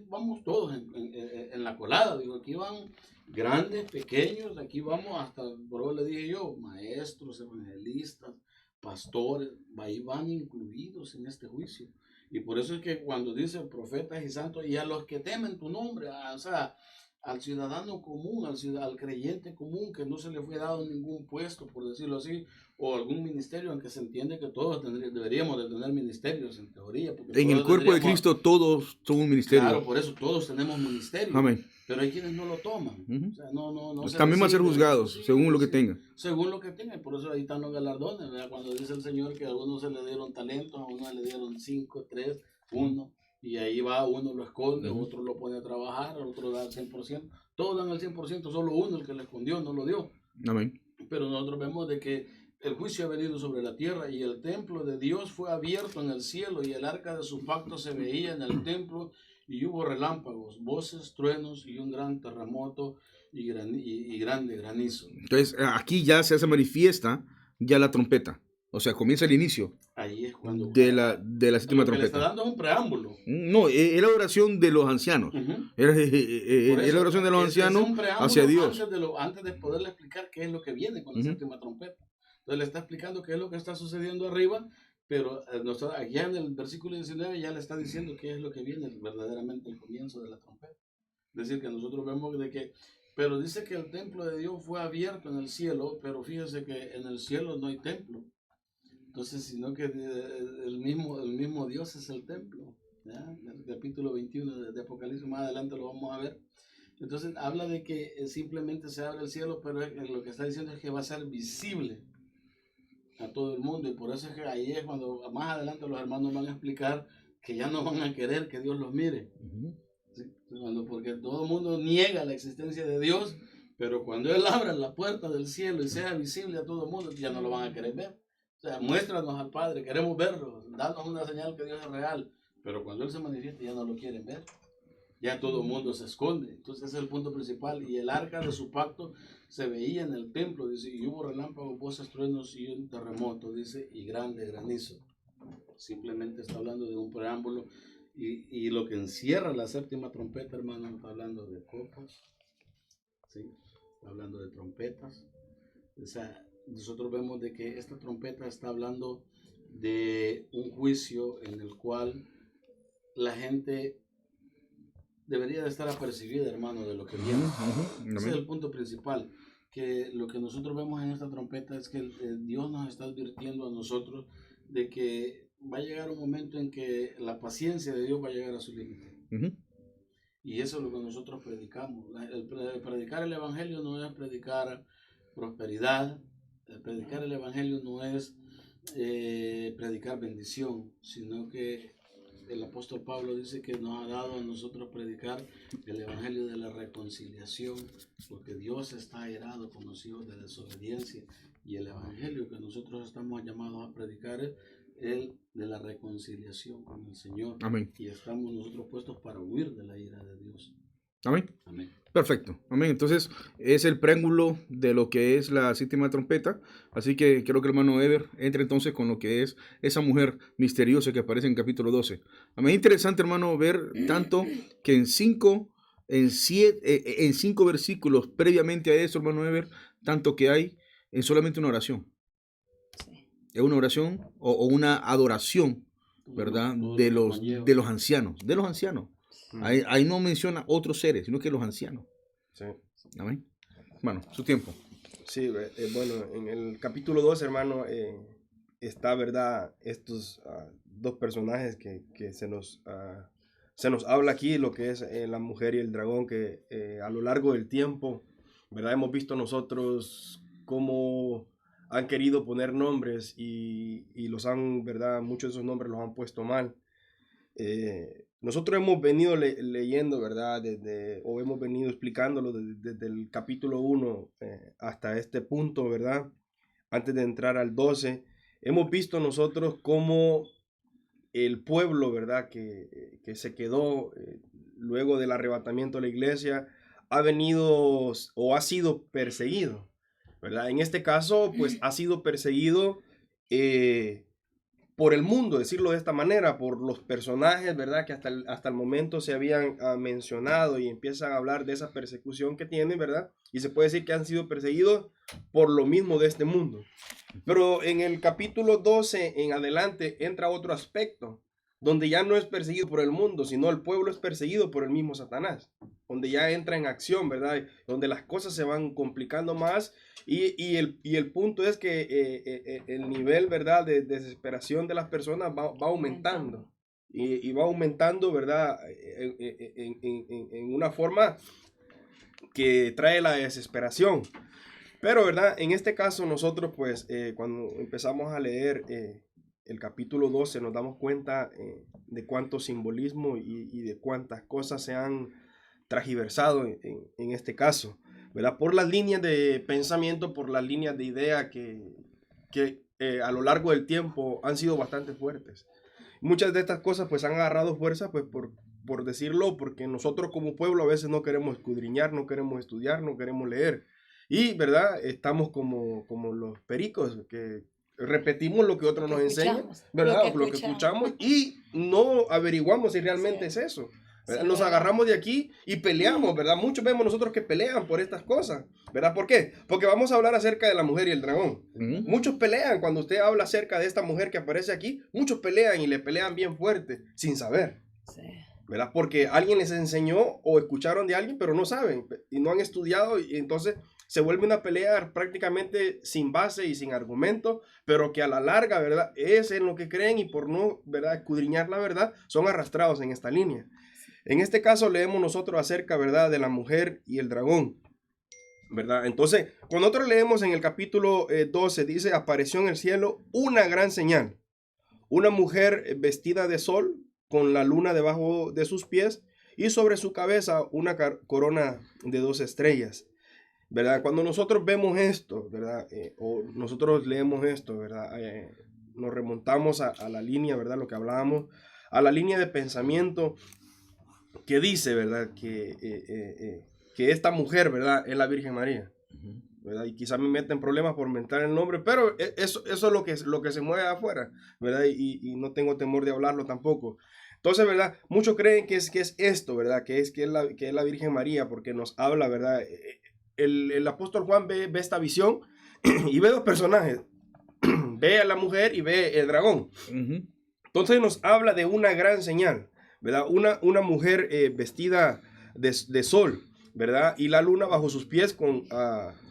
vamos todos en la colada. Digo, aquí van grandes, pequeños, aquí vamos hasta, por eso le dije yo, maestros, evangelistas, pastores, ahí van incluidos en este juicio. Y por eso es que cuando dice profetas y santos, y a los que temen tu nombre, o sea, al ciudadano común, al creyente común, que no se le fue dado ningún puesto, por decirlo así, o algún ministerio, aunque se entiende que todos deberíamos de tener ministerios, en teoría. En el cuerpo de Cristo todos son un ministerio. Claro, por eso todos tenemos ministerios. Amén. Pero hay quienes no lo toman. O sea, no pues también van a ser juzgados, sí, según lo que tengan. Según lo que tengan, por eso ahí están los galardones, ¿verdad? Cuando dice el Señor que a algunos se le dieron talentos, a unos le dieron 5, 3, 1, y ahí va, uno lo esconde, otro lo pone a trabajar, otro da el 100%. Todos dan el 100%, solo uno, el que le escondió, no lo dio. Amén. Pero nosotros vemos de que el juicio ha venido sobre la tierra y el templo de Dios fue abierto en el cielo y el arca de su pacto se veía en el templo y hubo relámpagos, voces, truenos y un gran terremoto y grande granizo. Entonces aquí ya se hace manifiesta ya la trompeta. O sea, comienza el inicio. Ahí es cuando de la séptima trompeta. Le está dando un preámbulo. No, es la oración de los ancianos. Es la oración de los ancianos hacia Dios. Antes de poderle explicar qué es lo que viene con la séptima trompeta. Entonces le está explicando qué es lo que está sucediendo arriba, pero allá en el versículo 19 ya le está diciendo qué es lo que viene verdaderamente el comienzo de la trompeta. Es decir, que nosotros vemos de que, pero dice que el templo de Dios fue abierto en el cielo, pero fíjese que en el cielo no hay templo. Entonces, sino que el mismo Dios es el templo. ¿Ya? En el capítulo 21 de Apocalipsis, más adelante lo vamos a ver. Entonces, habla de que simplemente se abre el cielo, pero lo que está diciendo es que va a ser visible a todo el mundo. Y por eso es que ahí es cuando más adelante los hermanos van a explicar que ya no van a querer que Dios los mire. ¿Sí? Porque todo el mundo niega la existencia de Dios, pero cuando Él abra la puerta del cielo y sea visible a todo el mundo, ya no lo van a querer ver. O sea, muéstranos al Padre, queremos verlo, danos una señal que Dios es real, pero cuando Él se manifieste ya no lo quieren ver, ya todo el mundo se esconde. Entonces ese es el punto principal, y el arca de su pacto se veía en el templo, dice, y hubo relámpagos, voces, truenos y un terremoto, dice, y grande granizo. Simplemente está hablando de un preámbulo, y lo que encierra la séptima trompeta, hermano, está hablando de copas, ¿sí? Está hablando de trompetas, o sea, nosotros vemos de que esta trompeta está hablando de un juicio en el cual la gente debería de estar apercibida, hermano, de lo que viene. Ese es el punto principal, que lo que nosotros vemos en esta trompeta es que Dios nos está advirtiendo a nosotros de que va a llegar un momento en que la paciencia de Dios va a llegar a su límite. Y eso es lo que nosotros predicamos. Predicar el evangelio no es predicar prosperidad. Predicar el evangelio no es predicar bendición, sino que el apóstol Pablo dice que nos ha dado a nosotros predicar el evangelio de la reconciliación, porque Dios está airado con los hijos de desobediencia, y el evangelio que nosotros estamos llamados a predicar es el de la reconciliación con el Señor. Amén. Y estamos nosotros puestos para huir de la ira de Dios. Amén. Amén. Perfecto. Amén. Entonces, es el preámbulo de lo que es la séptima trompeta. Así que quiero que el hermano Ever entre entonces con lo que es esa mujer misteriosa que aparece en capítulo 12. Amén. Interesante, hermano, ver tanto que en 5 versículos previamente a eso, hermano Ever, tanto que hay en solamente una oración. Sí. Es una oración o una adoración, ¿verdad? De los ancianos. De los ancianos. Ahí no menciona otros seres, sino que los ancianos. Sí. Amén. Bueno, su tiempo. Sí, bueno, en el capítulo 2, hermano, está, ¿verdad? Estos dos personajes que se nos habla aquí, lo que es la mujer y el dragón, que a lo largo del tiempo, ¿verdad? Hemos visto nosotros cómo han querido poner nombres y los han, ¿verdad? Muchos de esos nombres los han puesto mal. Nosotros hemos venido leyendo, ¿verdad? O hemos venido explicándolo desde el capítulo 1 hasta este punto, ¿verdad? Antes de entrar al 12, hemos visto nosotros cómo el pueblo, ¿verdad? Que se quedó luego del arrebatamiento de la iglesia, ha venido o ha sido perseguido, ¿verdad? En este caso, pues ha sido perseguido por el mundo, decirlo de esta manera, por los personajes, ¿verdad? Que hasta el momento se habían mencionado y empiezan a hablar de esa persecución que tienen, ¿verdad? Y se puede decir que han sido perseguidos por lo mismo de este mundo. Pero en el capítulo 12 en adelante entra otro aspecto, donde ya no es perseguido por el mundo, sino el pueblo es perseguido por el mismo Satanás, donde ya entra en acción, ¿verdad? Donde las cosas se van complicando más y el punto es que el nivel, ¿verdad? De desesperación de las personas va aumentando y va aumentando, ¿verdad? En una forma que trae la desesperación. Pero, ¿verdad? En este caso nosotros, pues, cuando empezamos a leer el capítulo 12, nos damos cuenta de cuánto simbolismo y de cuántas cosas se han transversado en este caso, ¿verdad? Por las líneas de pensamiento, por las líneas de idea que a lo largo del tiempo han sido bastante fuertes. Muchas de estas cosas, pues, han agarrado fuerza, pues, por decirlo, porque nosotros como pueblo a veces no queremos escudriñar, no queremos estudiar, no queremos leer. Y, ¿verdad? Estamos como los pericos, que repetimos lo que otros nos enseñan, ¿verdad? Lo que escuchamos y no averiguamos si realmente es eso. Sí, nos agarramos de aquí y peleamos, ¿verdad? Muchos vemos nosotros que pelean por estas cosas, ¿verdad? ¿Por qué? Porque vamos a hablar acerca de la mujer y el dragón. Muchos pelean cuando usted habla acerca de esta mujer que aparece aquí, muchos pelean y le pelean bien fuerte, sin saber. Sí. ¿Verdad? Porque alguien les enseñó o escucharon de alguien, pero no saben y no han estudiado y entonces se vuelve una pelea prácticamente sin base y sin argumento, pero que a la larga, ¿verdad? Es en lo que creen y por no, ¿verdad? Escudriñar la verdad, son arrastrados en esta línea. En este caso leemos nosotros acerca, ¿verdad? De la mujer y el dragón, ¿verdad? Entonces, cuando nosotros leemos en el capítulo 12, dice, apareció en el cielo una gran señal, una mujer vestida de sol, con la luna debajo de sus pies y sobre su cabeza una corona de 2 estrellas. ¿Verdad? Cuando nosotros vemos esto, ¿verdad? O nosotros leemos esto, ¿verdad? Nos remontamos a la línea, ¿verdad? Lo que hablábamos, a la línea de pensamiento que dice, ¿verdad? Que esta mujer, ¿verdad? Es la Virgen María, ¿verdad? Y quizás me meten problemas por mentar el nombre, pero eso es lo que se mueve afuera, ¿verdad? Y no tengo temor de hablarlo tampoco. Entonces, ¿verdad? Muchos creen que es esto, ¿verdad? Que es la Virgen María, porque nos habla, ¿verdad? El apóstol Juan ve esta visión y ve 2 personajes. Ve a la mujer y ve el dragón. Entonces nos habla de una gran señal, ¿verdad? Una mujer vestida de sol, ¿verdad? Y la luna bajo sus pies con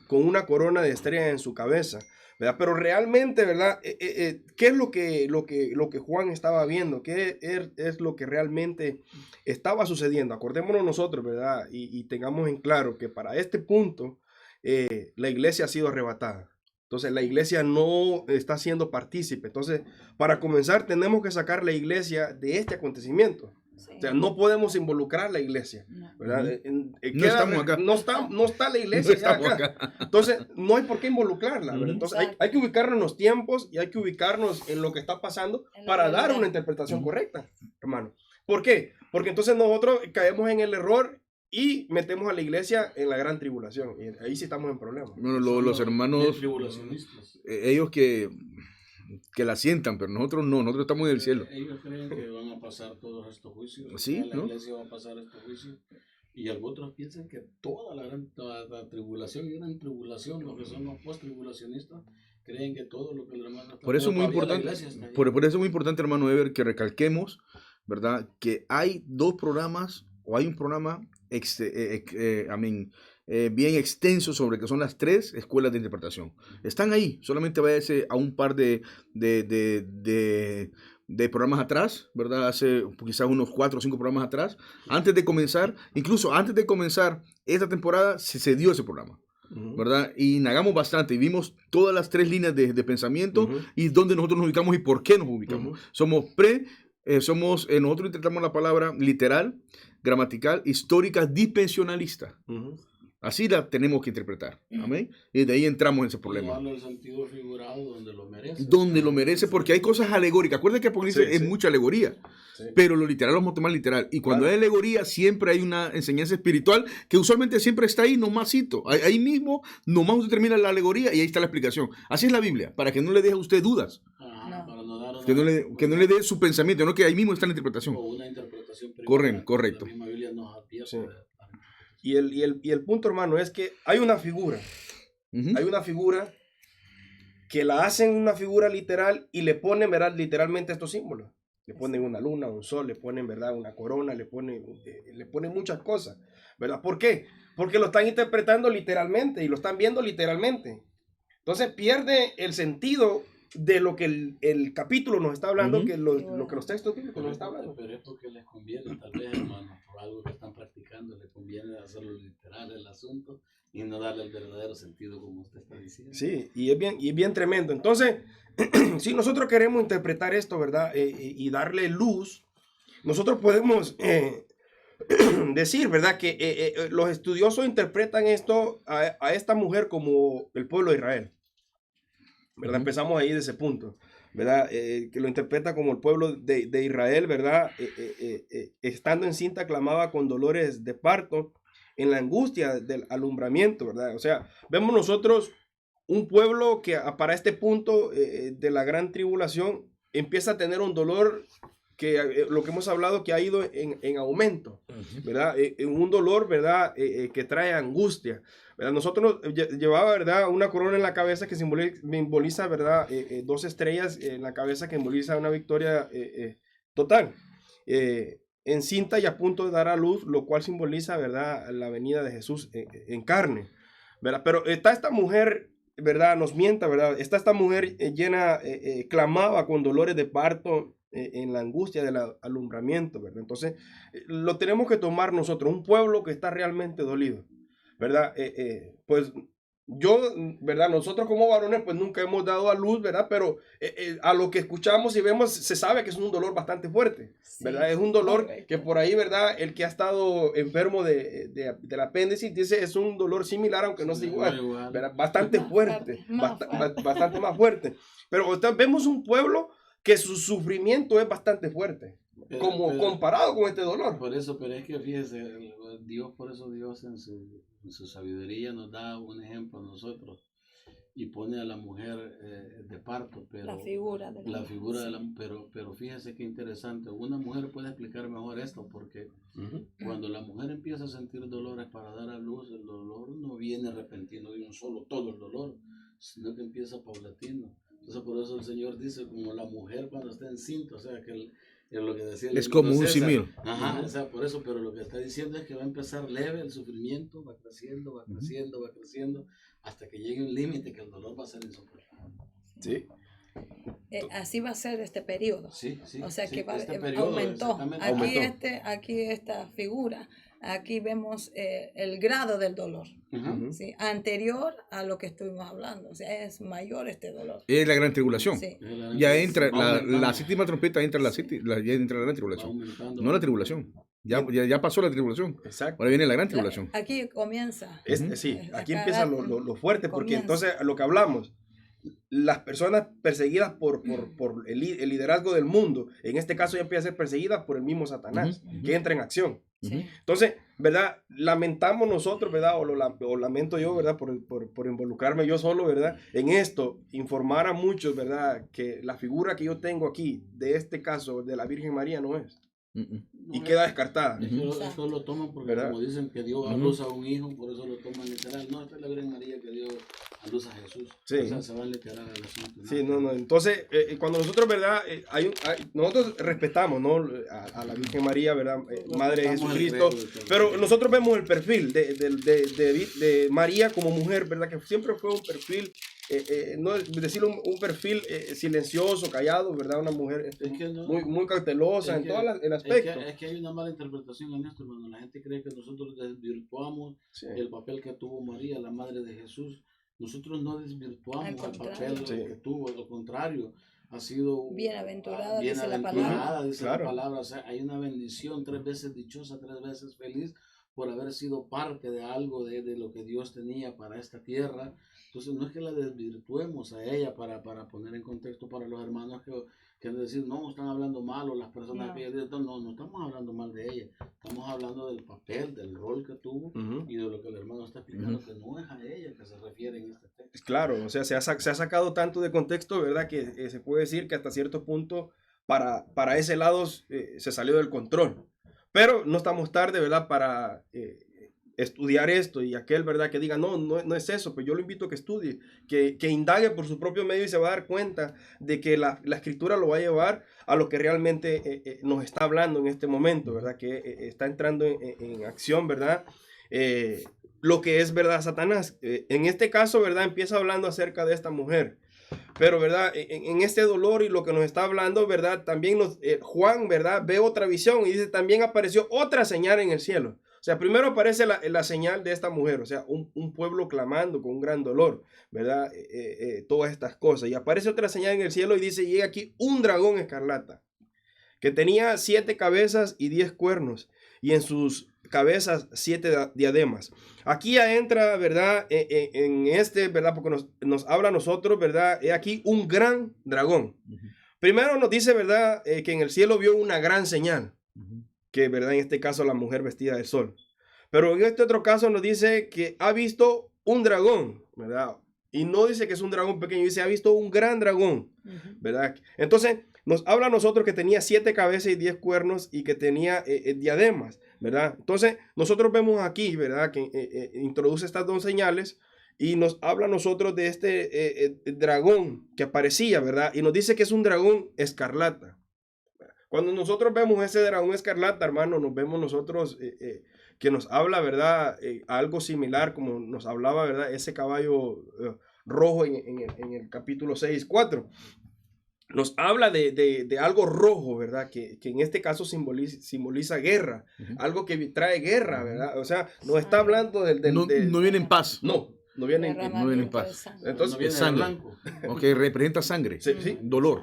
una corona de estrellas en su cabeza, ¿verdad? Pero realmente, ¿verdad? ¿Qué es lo que Juan estaba viendo? ¿Qué es lo que realmente estaba sucediendo? Acordémonos nosotros, ¿verdad? Y tengamos en claro que para este punto la iglesia ha sido arrebatada. Entonces la iglesia no está siendo partícipe. Entonces, para comenzar, tenemos que sacar la iglesia de este acontecimiento. Sí. O sea, no podemos involucrar la iglesia, ¿verdad? No estamos acá. No está la iglesia no acá. Entonces, no hay por qué involucrarla, ¿verdad? Entonces, hay que ubicarnos en los tiempos y hay que ubicarnos en lo que está pasando para dar una interpretación correcta, hermano. ¿Por qué? Porque entonces nosotros caemos en el error y metemos a la iglesia en la gran tribulación. Y ahí sí estamos en problemas. Bueno, los hermanos tribulacionistas, ellos que la sientan, pero nosotros no, nosotros estamos en el cielo. Ellos creen que van a pasar todos estos juicios. Sí, la iglesia va a pasar estos juicios. Y otros piensan que toda la tribulación y gran tribulación, lo que son los post-tribulacionistas, creen que todo lo que el hermano está por eso es muy importante, por eso es muy importante, hermano Ever, que recalquemos, ¿verdad? Que hay 2 programas, o hay un programa bien extenso sobre que son las 3 escuelas de interpretación. Están ahí, solamente váyase a un par de programas atrás, ¿verdad? Hace quizás unos 4 o 5 programas atrás, incluso antes de comenzar esta temporada, se dio ese programa, ¿verdad? Y indagamos bastante y vimos todas las 3 líneas de pensamiento y dónde nosotros nos ubicamos y por qué nos ubicamos. Nosotros interpretamos la palabra literal, gramatical, histórica, dispensionalista. Así la tenemos que interpretar. Amén. Y de ahí entramos en ese problema. Darle el sentido figurado donde lo merece. Donde lo merece, porque hay cosas alegóricas. Acuérdense que Apocalipsis es mucha alegoría. Sí. Pero lo literal lo vamos a tomar literal. Y cuando hay alegoría, siempre hay una enseñanza espiritual que usualmente siempre está ahí, nomásito. Ahí mismo, nomás usted termina la alegoría y ahí está la explicación. Así es la Biblia, para que no le deje a usted dudas. Para no dar que no le dé su pensamiento, no que ahí mismo está la interpretación. O una interpretación privada. Correcto. La misma Biblia nos advierte. Sí. Y el punto, hermano, es que hay una figura. Hay una figura que la hacen una figura literal y le ponen, ¿verdad? Literalmente estos símbolos. Le ponen una luna, un sol, le ponen, ¿verdad? Una corona, le ponen muchas cosas, ¿verdad? ¿Por qué? Porque lo están interpretando literalmente y lo están viendo literalmente. Entonces pierde el sentido de lo que el capítulo nos está hablando, que lo que los textos bíblicos nos están hablando. Pero es porque les conviene, tal vez, hermano, por algo que están practicando, les conviene hacerlo literal el asunto y no darle el verdadero sentido como usted está diciendo. Sí, y es bien tremendo. Entonces, si nosotros queremos interpretar esto, ¿verdad? Y darle luz, nosotros podemos decir, ¿verdad? Que los estudiosos interpretan esto a esta mujer como el pueblo de Israel. ¿Verdad? Empezamos ahí de ese punto, ¿verdad? Que lo interpreta como el pueblo de Israel, ¿verdad? Estando encinta clamaba con dolores de parto en la angustia del alumbramiento, ¿verdad? O sea, vemos nosotros un pueblo que para este punto de la gran tribulación empieza a tener un dolor que lo que hemos hablado que ha ido en aumento, ¿verdad? Un dolor, ¿verdad? Que trae angustia, ¿verdad? Nosotros llevaba, ¿verdad? Una corona en la cabeza que simboliza, ¿verdad? 2 estrellas en la cabeza que simboliza una victoria total. Encinta y a punto de dar a luz, lo cual simboliza, ¿verdad? La venida de Jesús en carne, ¿verdad? Pero está esta mujer, ¿verdad? Nos mienta, ¿verdad? Está esta mujer llena, clamaba con dolores de parto en la angustia del alumbramiento, ¿verdad? Entonces, lo tenemos que tomar nosotros, un pueblo que está realmente dolido, ¿verdad? Pues yo, ¿verdad? Nosotros como varones, pues nunca hemos dado a luz, ¿verdad? Pero a lo que escuchamos y vemos, se sabe que es un dolor bastante fuerte, ¿verdad? Sí, es un dolor que por ahí, ¿verdad? El que ha estado enfermo del apéndice dice es un dolor similar, aunque no sea igual, ¿verdad? Bastante fuerte, bastante más fuerte. Pero vemos un pueblo que su sufrimiento es bastante fuerte, comparado con este dolor. Por eso, pero es que fíjese, Dios en su sabiduría nos da un ejemplo a nosotros y pone a la mujer de parto, pero la figura de la pero fíjese qué interesante, una mujer puede explicar mejor esto, porque cuando la mujer empieza a sentir dolores para dar a luz, el dolor no viene repentino de un solo todo el dolor, sino que empieza paulatino. Entonces por eso el Señor dice como la mujer cuando está encinta, o sea que es lo que decía. Es como un simil. Ajá, o sea, por eso, pero lo que está diciendo es que va a empezar leve el sufrimiento, va creciendo, hasta que llegue un límite que el dolor va a ser insoportable. Sí. Así va a ser este periodo. Sí, o sea que aumentó. Aquí esta figura, aquí vemos el grado del dolor. ¿Sí? Anterior a lo que estuvimos hablando, o sea, es mayor este dolor. Es la gran tribulación. Sí. Ya entra la séptima trompeta, entra la gran tribulación. No la tribulación. Ya pasó la tribulación. Exacto. Ahora viene la gran tribulación. Aquí comienza. Aquí empieza lo fuerte, porque entonces lo que hablamos, las personas perseguidas por el liderazgo del mundo, en este caso ya empiezan a ser perseguidas por el mismo Satanás, que entra en acción. Entonces, ¿verdad? Lamentamos nosotros, ¿verdad? O lamento yo, ¿verdad? Por involucrarme yo solo, ¿verdad? En esto, informar a muchos, ¿verdad? Que la figura que yo tengo aquí, de este caso, de la Virgen María, no es. Y queda descartada. Eso lo toman porque, ¿verdad? Como dicen que dio a luz a un hijo, por eso lo toman literal. No, esta es la Virgen María que dio a luz a Jesús. Sí. O sea, se va a literal al asunto. Sí, no. Entonces, cuando nosotros, ¿verdad? Nosotros respetamos, ¿no? A la Virgen María, ¿verdad? Madre de Jesucristo. Pero nosotros vemos el perfil de María como mujer, ¿verdad? Que siempre fue un perfil, no decirlo, un perfil silencioso, callado, ¿verdad? Una mujer muy cautelosa en todo el aspecto. Es que hay una mala interpretación en esto, hermano. La gente cree que nosotros desvirtuamos el papel que tuvo María, la madre de Jesús. Nosotros no desvirtuamos el papel que tuvo, al contrario, ha sido bienaventurada, dice la palabra. Dice la palabra. O sea, hay una bendición, 3 veces dichosa, 3 veces feliz, por haber sido parte de algo de lo que Dios tenía para esta tierra. Entonces no es que la desvirtuemos a ella para poner en contexto para los hermanos que decir, no, están hablando mal, o las personas que no estamos hablando mal de ella, estamos hablando del papel, del rol que tuvo y de lo que el hermano está explicando, que no es a ella que se refiere en este texto. Claro, o sea, se ha sacado tanto de contexto, ¿verdad? Que se puede decir que hasta cierto punto para ese lado se salió del control. Pero no estamos tarde, ¿verdad? Para estudiar esto y aquel, ¿verdad? Que diga, no es eso, pues yo lo invito a que estudie, que indague por su propio medio y se va a dar cuenta de que la escritura lo va a llevar a lo que realmente nos está hablando en este momento, ¿verdad? Que está entrando en acción, ¿verdad? Lo que es, ¿verdad? Satanás. En este caso, ¿verdad? Empieza hablando acerca de esta mujer. Pero, ¿verdad? En este dolor y lo que nos está hablando, ¿verdad? También Juan, ¿verdad? Ve otra visión y dice, también apareció otra señal en el cielo. O sea, primero aparece la señal de esta mujer, o sea, un pueblo clamando con un gran dolor, ¿verdad? Todas estas cosas. Y aparece otra señal en el cielo y dice, llega aquí un dragón escarlata, que tenía 7 cabezas y 10 cuernos, y en sus cabezas 7 diademas. Aquí ya entra, ¿verdad? En este, ¿verdad? Porque nos habla a nosotros, ¿verdad? He aquí un gran dragón. Primero nos dice, ¿verdad? Que en el cielo vio una gran señal. Que, ¿verdad? En este caso la mujer vestida del sol. Pero en este otro caso nos dice que ha visto un dragón, ¿verdad? Y no dice que es un dragón pequeño, dice ha visto un gran dragón, ¿verdad? Entonces nos habla a nosotros que tenía 7 cabezas y 10 cuernos y que tenía diademas, ¿verdad? Entonces nosotros vemos aquí, ¿verdad? Que introduce estas 2 señales y nos habla a nosotros de este dragón que aparecía, ¿verdad? Y nos dice que es un dragón escarlata. Cuando nosotros vemos ese dragón escarlata, hermano, nos vemos nosotros que nos habla, ¿verdad? Algo similar como nos hablaba, ¿verdad? Ese caballo rojo en el capítulo 6:4. Nos habla de algo rojo, ¿verdad? Que en este caso simboliza guerra, algo que trae guerra, ¿verdad? O sea, no está hablando no viene en paz. No viene en paz. Entonces, no viene sangre. blanco. Ok, representa sangre. Sí. Dolor.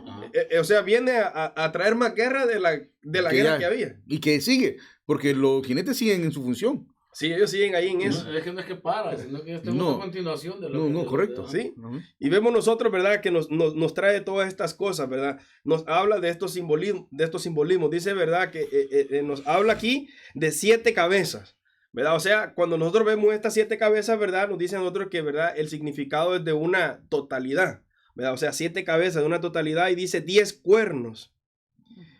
O sea, viene a traer más guerra de la guerra que había. Y que sigue, porque los jinetes siguen en su función. Sí, ellos siguen ahí en eso. Es que no es que para, sino que esto es una continuación de lo que... correcto. Sí. Y vemos nosotros, ¿verdad? Que nos trae todas estas cosas, ¿verdad? Nos habla de estos simbolismos. Dice, ¿verdad? Que nos habla aquí de 7 cabezas. ¿Verdad? O sea, cuando nosotros vemos estas 7 cabezas, ¿verdad? Nos dice a nosotros que, ¿verdad? El significado es de una totalidad, ¿verdad? O sea, 7 cabezas de una totalidad y dice 10 cuernos.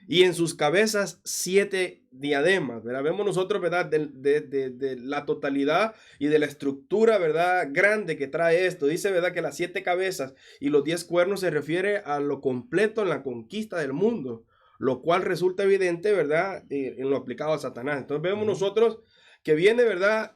Y en sus cabezas 7 diademas, ¿verdad? Vemos nosotros, ¿verdad? De la totalidad y de la estructura, ¿verdad? Grande que trae esto. Dice, ¿verdad? Que las 7 cabezas y los 10 cuernos se refiere a lo completo en la conquista del mundo, lo cual resulta evidente, ¿verdad? En lo aplicado a Satanás. Entonces vemos nosotros que viene, ¿verdad?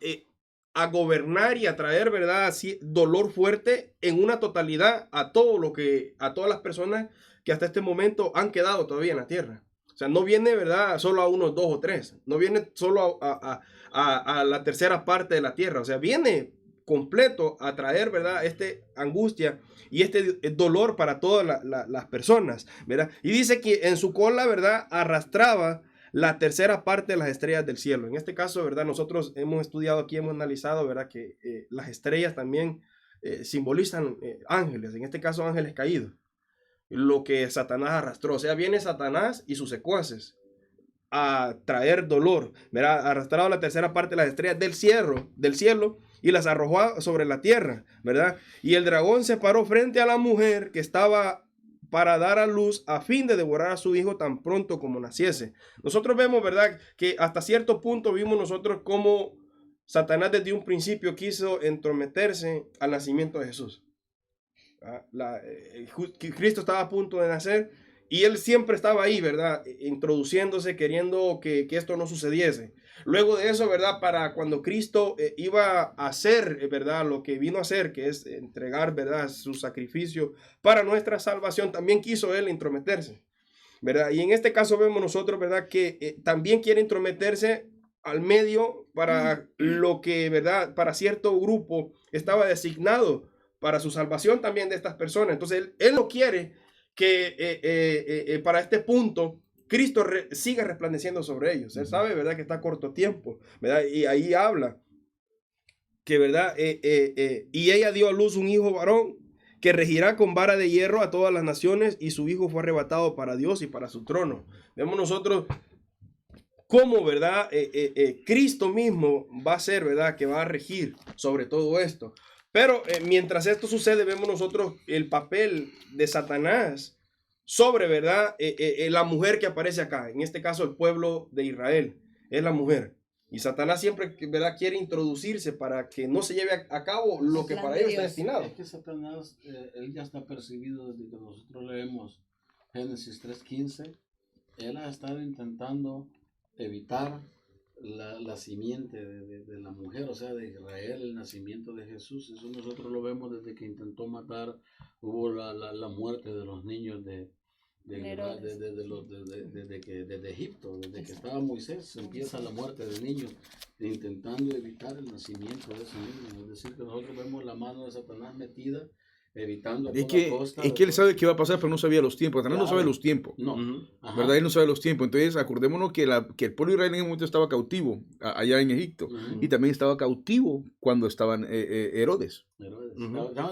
A gobernar y a traer, ¿verdad? Así, dolor fuerte en una totalidad a todas las personas que hasta este momento han quedado todavía en la tierra. O sea, no viene, ¿verdad? Solo a unos 2 o 3. No viene solo a la tercera parte de la tierra. O sea, viene completo a traer, ¿verdad? Angustia y dolor para todas las personas, ¿verdad? Y dice que en su cola, ¿verdad? Arrastraba la tercera parte de las estrellas del cielo. En este caso, ¿verdad? Nosotros hemos estudiado aquí, hemos analizado, ¿verdad? Que las estrellas también simbolizan ángeles, en este caso ángeles caídos. Lo que Satanás arrastró. O sea, viene Satanás y sus secuaces a traer dolor, ¿verdad? Arrastrado la tercera parte de las estrellas del cielo y las arrojó sobre la tierra, ¿verdad? Y el dragón se paró frente a la mujer que estaba para dar a luz a fin de devorar a su hijo tan pronto como naciese. Nosotros vemos, ¿verdad? Que hasta cierto punto vimos nosotros cómo Satanás desde un principio quiso entrometerse al nacimiento de Jesús. Cristo estaba a punto de nacer y él siempre estaba ahí, ¿verdad? Introduciéndose, queriendo que esto no sucediese. Luego de eso, ¿verdad? Para cuando Cristo iba a hacer, ¿verdad? Lo que vino a hacer, que es entregar, ¿verdad? Su sacrificio para nuestra salvación, también quiso él intrometerse, ¿verdad? Y en este caso vemos nosotros, ¿verdad? Que también quiere intrometerse al medio para lo que, ¿verdad? Para cierto grupo estaba designado para su salvación también de estas personas. Entonces, él no quiere que para este punto Cristo sigue resplandeciendo sobre ellos. Él sabe, ¿verdad?, que está a corto tiempo, ¿verdad? Y ahí habla que, ¿verdad? Y ella dio a luz un hijo varón que regirá con vara de hierro a todas las naciones, y su hijo fue arrebatado para Dios y para su trono. Vemos nosotros cómo, ¿verdad? Cristo mismo va a ser, ¿verdad?, que va a regir sobre todo esto. Pero mientras esto sucede, vemos nosotros el papel de Satanás sobre, ¿verdad?, la mujer que aparece acá. En este caso, el pueblo de Israel es la mujer. Y Satanás siempre, ¿verdad?, quiere introducirse para que no se lleve a cabo lo que para ellos está destinado. Es que Satanás, él ya está percibido desde que nosotros leemos Génesis 3:15. Él ha estado intentando evitar la simiente de la mujer, o sea, de Israel, el nacimiento de Jesús. Eso nosotros lo vemos desde que intentó matar, hubo la muerte de los niños desde Egipto, desde que estaba Moisés, empieza la muerte de niños, intentando evitar el nacimiento de ese niño. Es decir, que nosotros vemos la mano de Satanás metida, evitando a toda costa. Es que él sabe qué va a pasar, pero no sabía los tiempos. Satanás no sabe los tiempos. No. ¿Verdad? Él no sabe los tiempos. Entonces, acordémonos que el pueblo de Israel en ese momento estaba cautivo allá en Egipto. Y también estaba cautivo cuando estaban Herodes.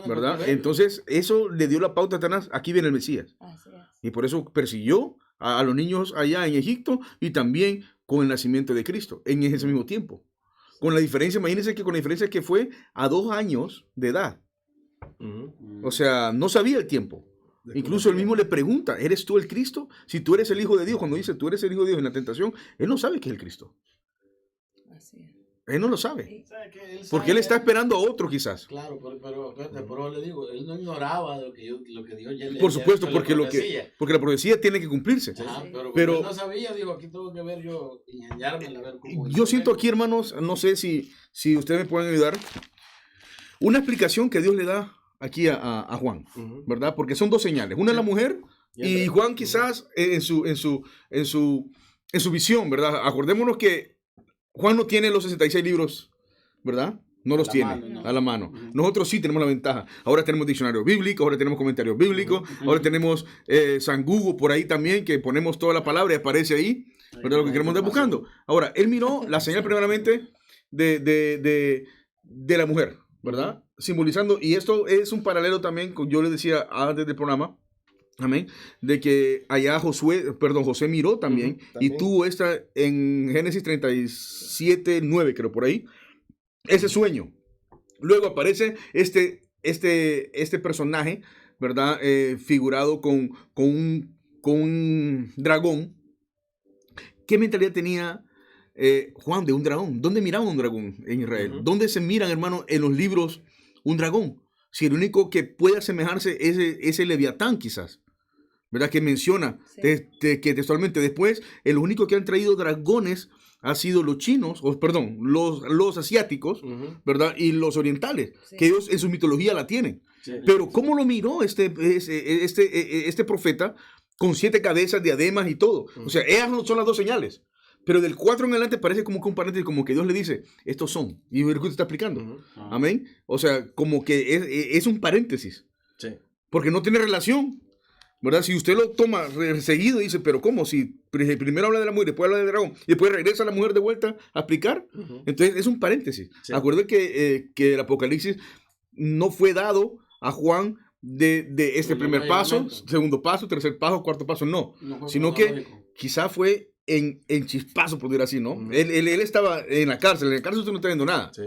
¿Verdad? Entonces, eso le dio la pauta a Satanás. Aquí viene el Mesías. Así es. Y por eso persiguió a los niños allá en Egipto y también con el nacimiento de Cristo en ese mismo tiempo. Con la diferencia, imagínense que con la diferencia que fue a 2 años de edad. O sea, no sabía el tiempo. Incluso él mismo le pregunta, ¿eres tú el Cristo? Si tú eres el Hijo de Dios, cuando dice tú eres el Hijo de Dios en la tentación, él no sabe que es el Cristo. Así es. Él no lo sabe. Porque él está esperando a otro quizás. Claro, pero le digo, él no ignoraba lo que Dios ya le Por supuesto, porque la profecía tiene que cumplirse. Pero él no sabía, digo, aquí tengo que ver yo, ingeniarme a ver cómo. Yo siento aquí, hermanos, no sé si ustedes me pueden ayudar, una explicación que Dios le da aquí a Juan, ¿verdad? Porque son 2 señales. Una es la mujer y Juan quizás en su visión, ¿verdad? Acordémonos que Juan no tiene los 66 libros, ¿verdad? No los tiene a la mano. Nosotros sí tenemos la ventaja. Ahora tenemos diccionario bíblico, ahora tenemos comentarios bíblicos, ahora tenemos San Google por ahí también, que ponemos toda la palabra y aparece ahí, ¿verdad? Lo que queremos andar buscando. Ahora, él miró la señal primeramente de la mujer, ¿verdad? Simbolizando, y esto es un paralelo también, yo les decía antes del programa, amén, de que allá José miró también, y tuvo esta en Génesis 37:9, creo, por ahí, ese sueño. Luego aparece este personaje, ¿verdad? Figurado con un dragón. ¿Qué mentalidad tenía Juan de un dragón? ¿Dónde miraba un dragón en Israel? ¿Dónde se miran, hermano, en los libros un dragón? Si el único que puede asemejarse es ese Leviatán, quizás, ¿verdad? Que menciona que textualmente después, el único que han traído dragones ha sido los chinos, los asiáticos, ¿verdad? Y los orientales, que ellos en su mitología la tienen. Pero ¿cómo lo miró este profeta con 7 cabezas, diademas y todo? O sea, ellas no son las 2 señales. Pero del 4 en adelante parece como que un paréntesis, como que Dios le dice, estos son. Y es lo que te está explicando. Amén. O sea, como que es un paréntesis. Sí. Porque no tiene relación, ¿verdad? Si usted lo toma seguido y dice, pero ¿cómo? Si primero habla de la mujer, después habla del dragón, y después regresa la mujer de vuelta a explicar. Entonces es un paréntesis. Sí. Acuérdense que el Apocalipsis no fue dado a Juan de este primer paso, segundo paso, tercer paso, cuarto paso, no sino que quizá fue en chispazo, por decir así, ¿no? Él estaba en la cárcel usted no está viendo nada. Sí.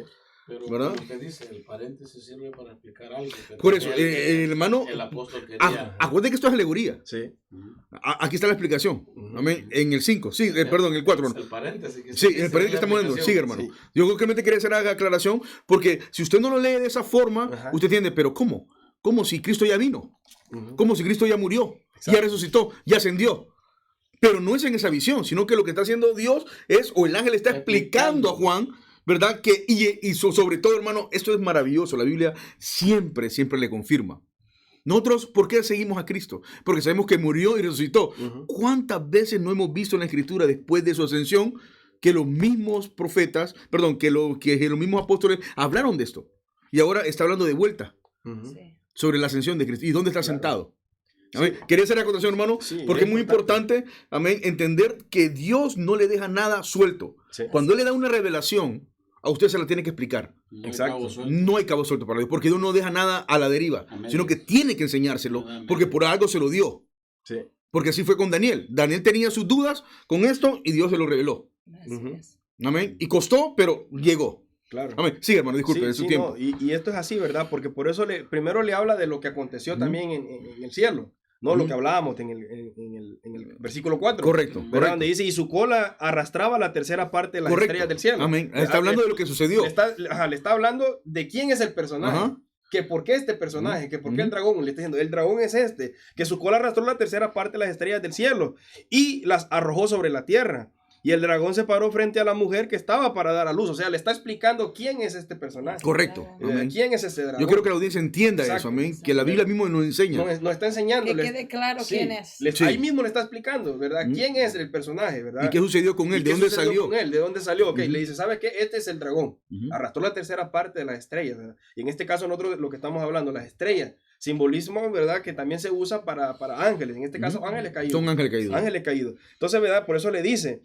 Pero ¿verdad? Como usted dice, el paréntesis sirve para explicar algo. Por eso, hermano, el apóstol quería... acuérdate que esto es alegoría. Sí. Aquí está la explicación. Amén. En el 5, sí, perdón, en el 4. El paréntesis. Sí, el paréntesis que estamos leyendo. Sí, hermano. Sí. Yo realmente quería hacer la aclaración, porque si usted no lo lee de esa forma, usted entiende, pero ¿cómo? ¿Cómo si Cristo ya vino? ¿Cómo si Cristo ya murió? Exacto. Ya resucitó, ya ascendió. Pero no es en esa visión, sino que lo que está haciendo Dios es, o el ángel está explicando a Juan, ¿verdad? Y sobre todo, hermano, esto es maravilloso. La Biblia siempre le confirma. Nosotros, ¿por qué seguimos a Cristo? Porque sabemos que murió y resucitó. ¿Cuántas veces no hemos visto en la Escritura después de su ascensión que los mismos profetas, que los mismos apóstoles hablaron de esto? Y ahora está hablando de vuelta sobre la ascensión de Cristo. ¿Y dónde está sentado? Amén. Quería hacer la acotación, hermano, Sí, porque es muy importante, amén, entender que Dios no le deja nada suelto. Sí. Cuando Él le da una revelación, a usted se la tiene que explicar. Exacto. No hay cabo suelto para Dios, porque Dios no deja nada a la deriva, Amén. sino que tiene que enseñárselo, Amén. porque por algo se lo dio. Sí. Porque así fue con Daniel. Daniel tenía sus dudas con esto y Dios se lo reveló. Así Ujú. es. Amén. Y costó, pero llegó. Claro. Amén. Sí, hermano, disculpe, Sí, es su sí, tiempo. no, y esto es así, ¿verdad? Porque por eso primero le habla de lo que aconteció Ujú. también en el cielo, no Ujú. lo que hablábamos en el versículo 4. Correcto, ¿verdad? correcto. Donde dice, y su cola arrastraba la tercera parte de las Correcto. estrellas del cielo. Amén. ¿Verdad? Está hablando de lo que sucedió. Le está hablando de quién es el personaje. Ajá. Que por qué este personaje, que por qué el Ujú. dragón, le está diciendo, el dragón es este, que su cola arrastró la tercera parte de las estrellas del cielo y las arrojó sobre la tierra. Y el dragón se paró frente a la mujer que estaba para dar a luz. O sea, le está explicando quién es este personaje. Correcto. Amén. ¿Quién es ese dragón? Yo quiero que la audiencia entienda Exacto, eso, amén. exacto. Que la Biblia mismo nos enseña. Nos está enseñando. Que les- quede claro sí, quién es. Sí. Ahí mismo le está explicando, ¿verdad? Ujú. ¿Quién es el personaje, verdad? ¿Y qué sucedió con ¿Y él? qué ¿De dónde sucedió salió? con él? ¿De dónde salió? Ok, Ujú. le dice, ¿sabe qué? Este es el dragón. Ujú. Arrastró la tercera parte de las estrellas, ¿verdad? Y en este caso nosotros lo que estamos hablando, las estrellas, simbolismo, ¿verdad? Que también se usa para ángeles. En este caso, Ujú. ángeles caídos. Son ángeles caídos. Ángeles caídos. Entonces, ¿verdad? Por eso le dice,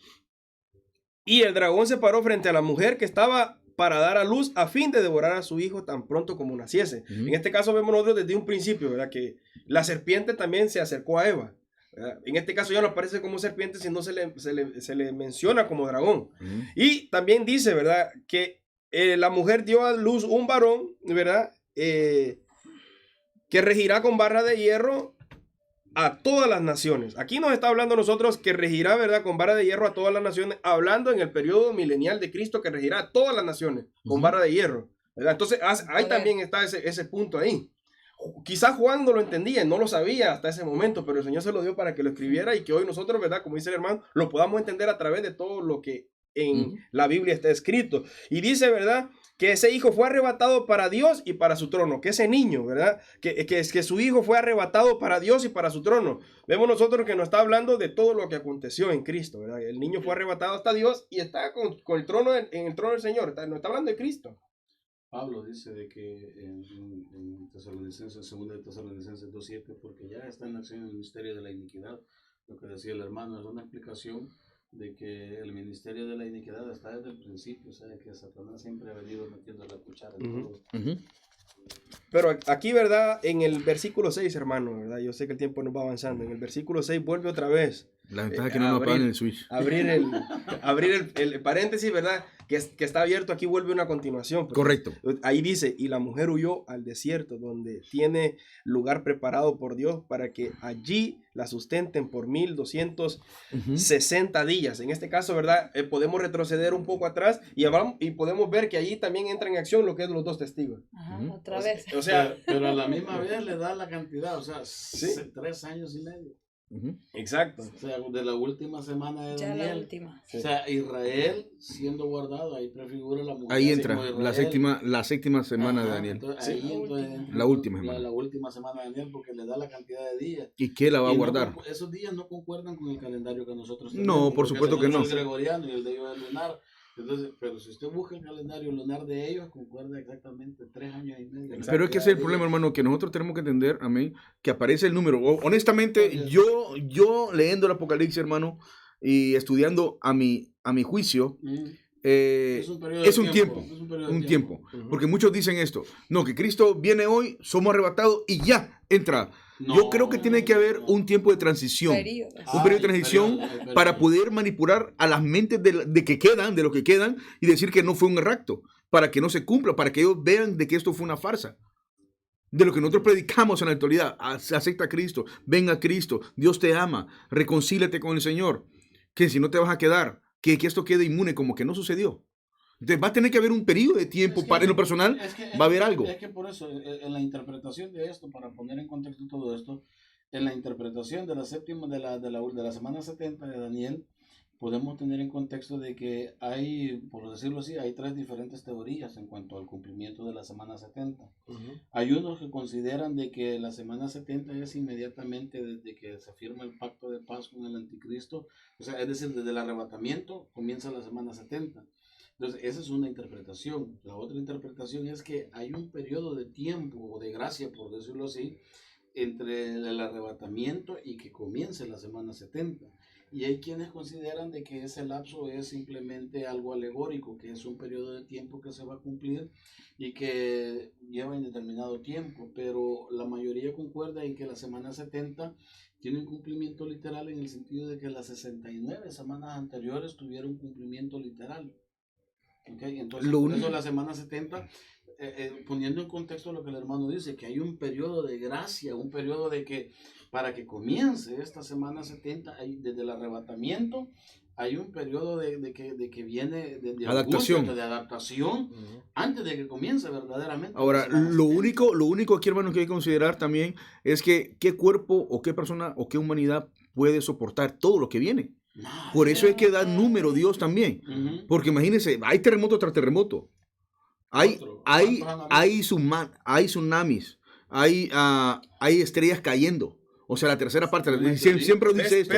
y el dragón se paró frente a la mujer que estaba para dar a luz a fin de devorar a su hijo tan pronto como naciese. Ujú. En este caso vemos nosotros desde un principio, ¿verdad? Que la serpiente también se acercó a Eva. ¿Verdad? En este caso ya no aparece como serpiente, sino se le menciona como dragón. Ujú. Y también dice, ¿verdad? Que la mujer dio a luz un varón, ¿verdad? Que regirá con barra de hierro a todas las naciones. Aquí nos está hablando nosotros que regirá, ¿verdad? Con vara de hierro a todas las naciones, hablando en el periodo milenial de Cristo que regirá a todas las naciones con Ujú. vara de hierro, ¿verdad? Entonces, ahí también está ese punto ahí. Quizás Juan no lo entendía, no lo sabía hasta ese momento, pero el Señor se lo dio para que lo escribiera y que hoy nosotros, ¿verdad? Como dice el hermano, lo podamos entender a través de todo lo que en Ujú. la Biblia está escrito. Y dice, ¿verdad? Que ese hijo fue arrebatado para Dios y para su trono, que ese niño, ¿verdad? Que su hijo fue arrebatado para Dios y para su trono. Vemos nosotros que nos está hablando de todo lo que aconteció en Cristo, ¿verdad? El niño fue arrebatado hasta Dios y está con el trono en el trono del Señor, nos está hablando de Cristo. Pablo dice de que en Tesalonicenses, 2 de Tesalonicenses 2:7, porque ya está en acción el misterio de la iniquidad. Lo que decía el hermano es una explicación de que el ministerio de la iniquidad está desde el principio, o sea, que Satanás siempre ha venido metiendo la cuchara en Ujú. todo. Ujú. Pero aquí, ¿verdad? En el versículo 6, hermano, ¿verdad? Yo sé que el tiempo nos va avanzando. En el versículo 6 vuelve otra vez. La ventaja es que no nos apagan el switch. Abrir el paréntesis, ¿verdad? Que está abierto, aquí vuelve una continuación. Pues. Correcto. Ahí dice, y la mujer huyó al desierto, donde tiene lugar preparado por Dios para que allí la sustenten por 1260 días. En este caso, ¿verdad? Podemos retroceder un poco atrás y podemos ver que allí también entra en acción lo que es los dos testigos. Ajá, Ujú. otra vez. O sea, pero a la misma vez le da la cantidad, o sea, Sí. 3 años y medio. Ujú. exacto. O sea, de la última semana de Ya la Daniel. última. O sea, Israel siendo guardado, ahí prefigura la mujer. Ahí así entra como la Israel. séptima semana de Ajá, Daniel. entonces, Sí. ahí entonces entra La última semana. La última semana de Daniel, porque le da la cantidad de días. ¿Y qué la va a Y no guardar? esos días no concuerdan con el calendario que nosotros No, tenemos. por porque supuesto que tenemos no. el gregoriano y el de ellos es lunar. Entonces, pero si usted busca el calendario lunar de ellos, concuerda exactamente 3 años y medio. Exacto. Pero es que ese es el problema, hermano, que nosotros tenemos que entender, amén, que aparece el número. Honestamente, yo leyendo el Apocalipsis, hermano, y estudiando a mi juicio, Es un periodo es de un tiempo. Es un periodo de Un tiempo. Ujú. Porque muchos dicen esto. No, que Cristo viene hoy, somos arrebatados y ya entra. Yo creo que tiene que haber un tiempo de transición. Periodo. Un periodo de transición para poder manipular a las mentes de los que quedan y decir que no fue un rapto, para que no se cumpla, para que ellos vean de que esto fue una farsa. De lo que nosotros predicamos en la actualidad, acepta a Cristo, ven a Cristo, Dios te ama, reconcíliate con el Señor, que si no te vas a quedar, que esto quede inmune como que no sucedió. Entonces va a tener que haber un periodo de tiempo, en lo personal va a haber algo. Es que por eso, en la interpretación de esto, para poner en contexto todo esto, en la interpretación de la séptima, de la semana 70 de Daniel, podemos tener en contexto de que hay, por decirlo así, hay 3 diferentes teorías en cuanto al cumplimiento de la semana 70. Ujú. Hay unos que consideran de que la semana 70 es inmediatamente desde que se firma el pacto de paz con el anticristo, o sea, es decir, desde el arrebatamiento comienza la semana 70. Entonces, esa es una interpretación. La otra interpretación es que hay un periodo de tiempo o de gracia, por decirlo así, entre el arrebatamiento y que comience la semana 70. Y hay quienes consideran de que ese lapso es simplemente algo alegórico, que es un periodo de tiempo que se va a cumplir y que lleva indeterminado tiempo, pero la mayoría concuerda en que la semana 70 tiene un cumplimiento literal en el sentido de que las 69 semanas anteriores tuvieron un cumplimiento literal. ¿Okay? Entonces, por eso la semana 70, poniendo en contexto lo que el hermano dice, que hay un periodo de gracia, un periodo de que para que comience esta semana 70, desde el arrebatamiento, hay un periodo de que viene de adaptación, de adaptación antes de que comience verdaderamente. Ahora, lo único aquí, hermano, que hay que considerar también es que qué cuerpo o qué persona o qué humanidad puede soportar todo lo que viene. Por eso es que da número Dios también. Porque imagínense, hay terremoto tras terremoto. Hay tsunamis. Hay estrellas cayendo. O sea, la tercera parte. Siempre dice esto.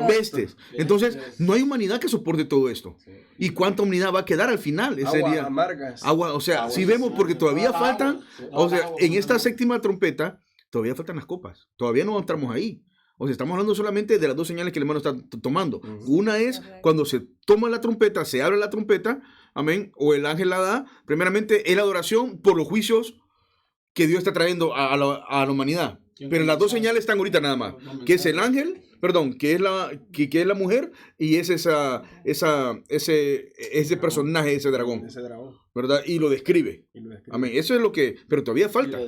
Pestes. Entonces, no hay humanidad que soporte todo esto. ¿Y cuánta humanidad va a quedar al final? Agua amargas. O sea, si vemos, porque todavía faltan, o sea, en esta séptima trompeta, todavía faltan las copas. Todavía no entramos ahí. O sea, estamos hablando solamente de las dos señales que el hermano está tomando. Una es cuando se toma la trompeta, se abre la trompeta, amén, o el ángel la da. Primeramente, es la adoración por los juicios que Dios está trayendo a la humanidad. Pero las dos señales están ahorita nada más. Que es el ángel, que es la mujer, y es ese personaje, ese dragón. ¿Verdad? Y lo describe. Amén. Eso es lo que... Pero todavía falta.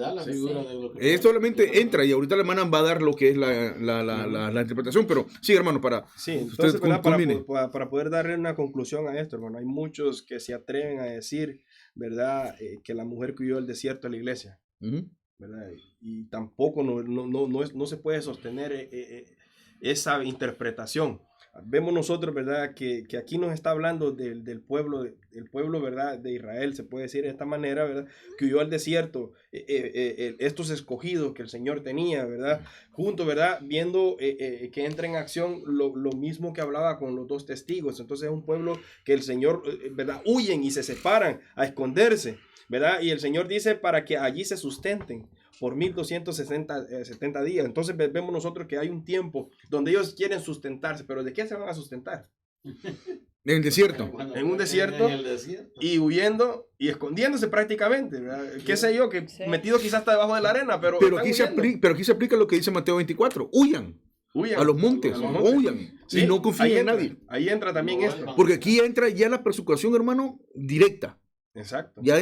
Esto solamente entra y ahorita la hermana va a dar lo que es la interpretación. Pero sí, hermano, para... Sí, entonces, para poder darle una conclusión a esto, hermano, hay muchos que se atreven a decir, ¿verdad? Que la mujer que huyó del desierto es la iglesia. ¿Verdad? Y tampoco no se puede sostener esa interpretación. Vemos nosotros, ¿verdad? Que aquí nos está hablando del pueblo, ¿verdad? De Israel, se puede decir de esta manera, ¿verdad? Que huyó al desierto, estos escogidos que el Señor tenía, ¿verdad? Juntos, ¿verdad? Viendo que entra en acción lo mismo que hablaba con los dos testigos. Entonces es un pueblo que el Señor, ¿verdad? Huyen y se separan a esconderse, ¿verdad? Y el Señor dice para que allí se sustenten por 1270 días. Entonces vemos nosotros que hay un tiempo donde ellos quieren sustentarse, pero ¿de qué se van a sustentar? En el desierto. En un desierto, y huyendo y escondiéndose prácticamente, ¿verdad? Qué sé yo, que metido quizás hasta debajo de la arena, pero aquí se aplica lo que dice Mateo 24, huyan a los montes, huyan, sí, y no confíen en nadie. Ahí entra también esto. Porque aquí entra ya la persecución, hermano, directa. Exacto. Ya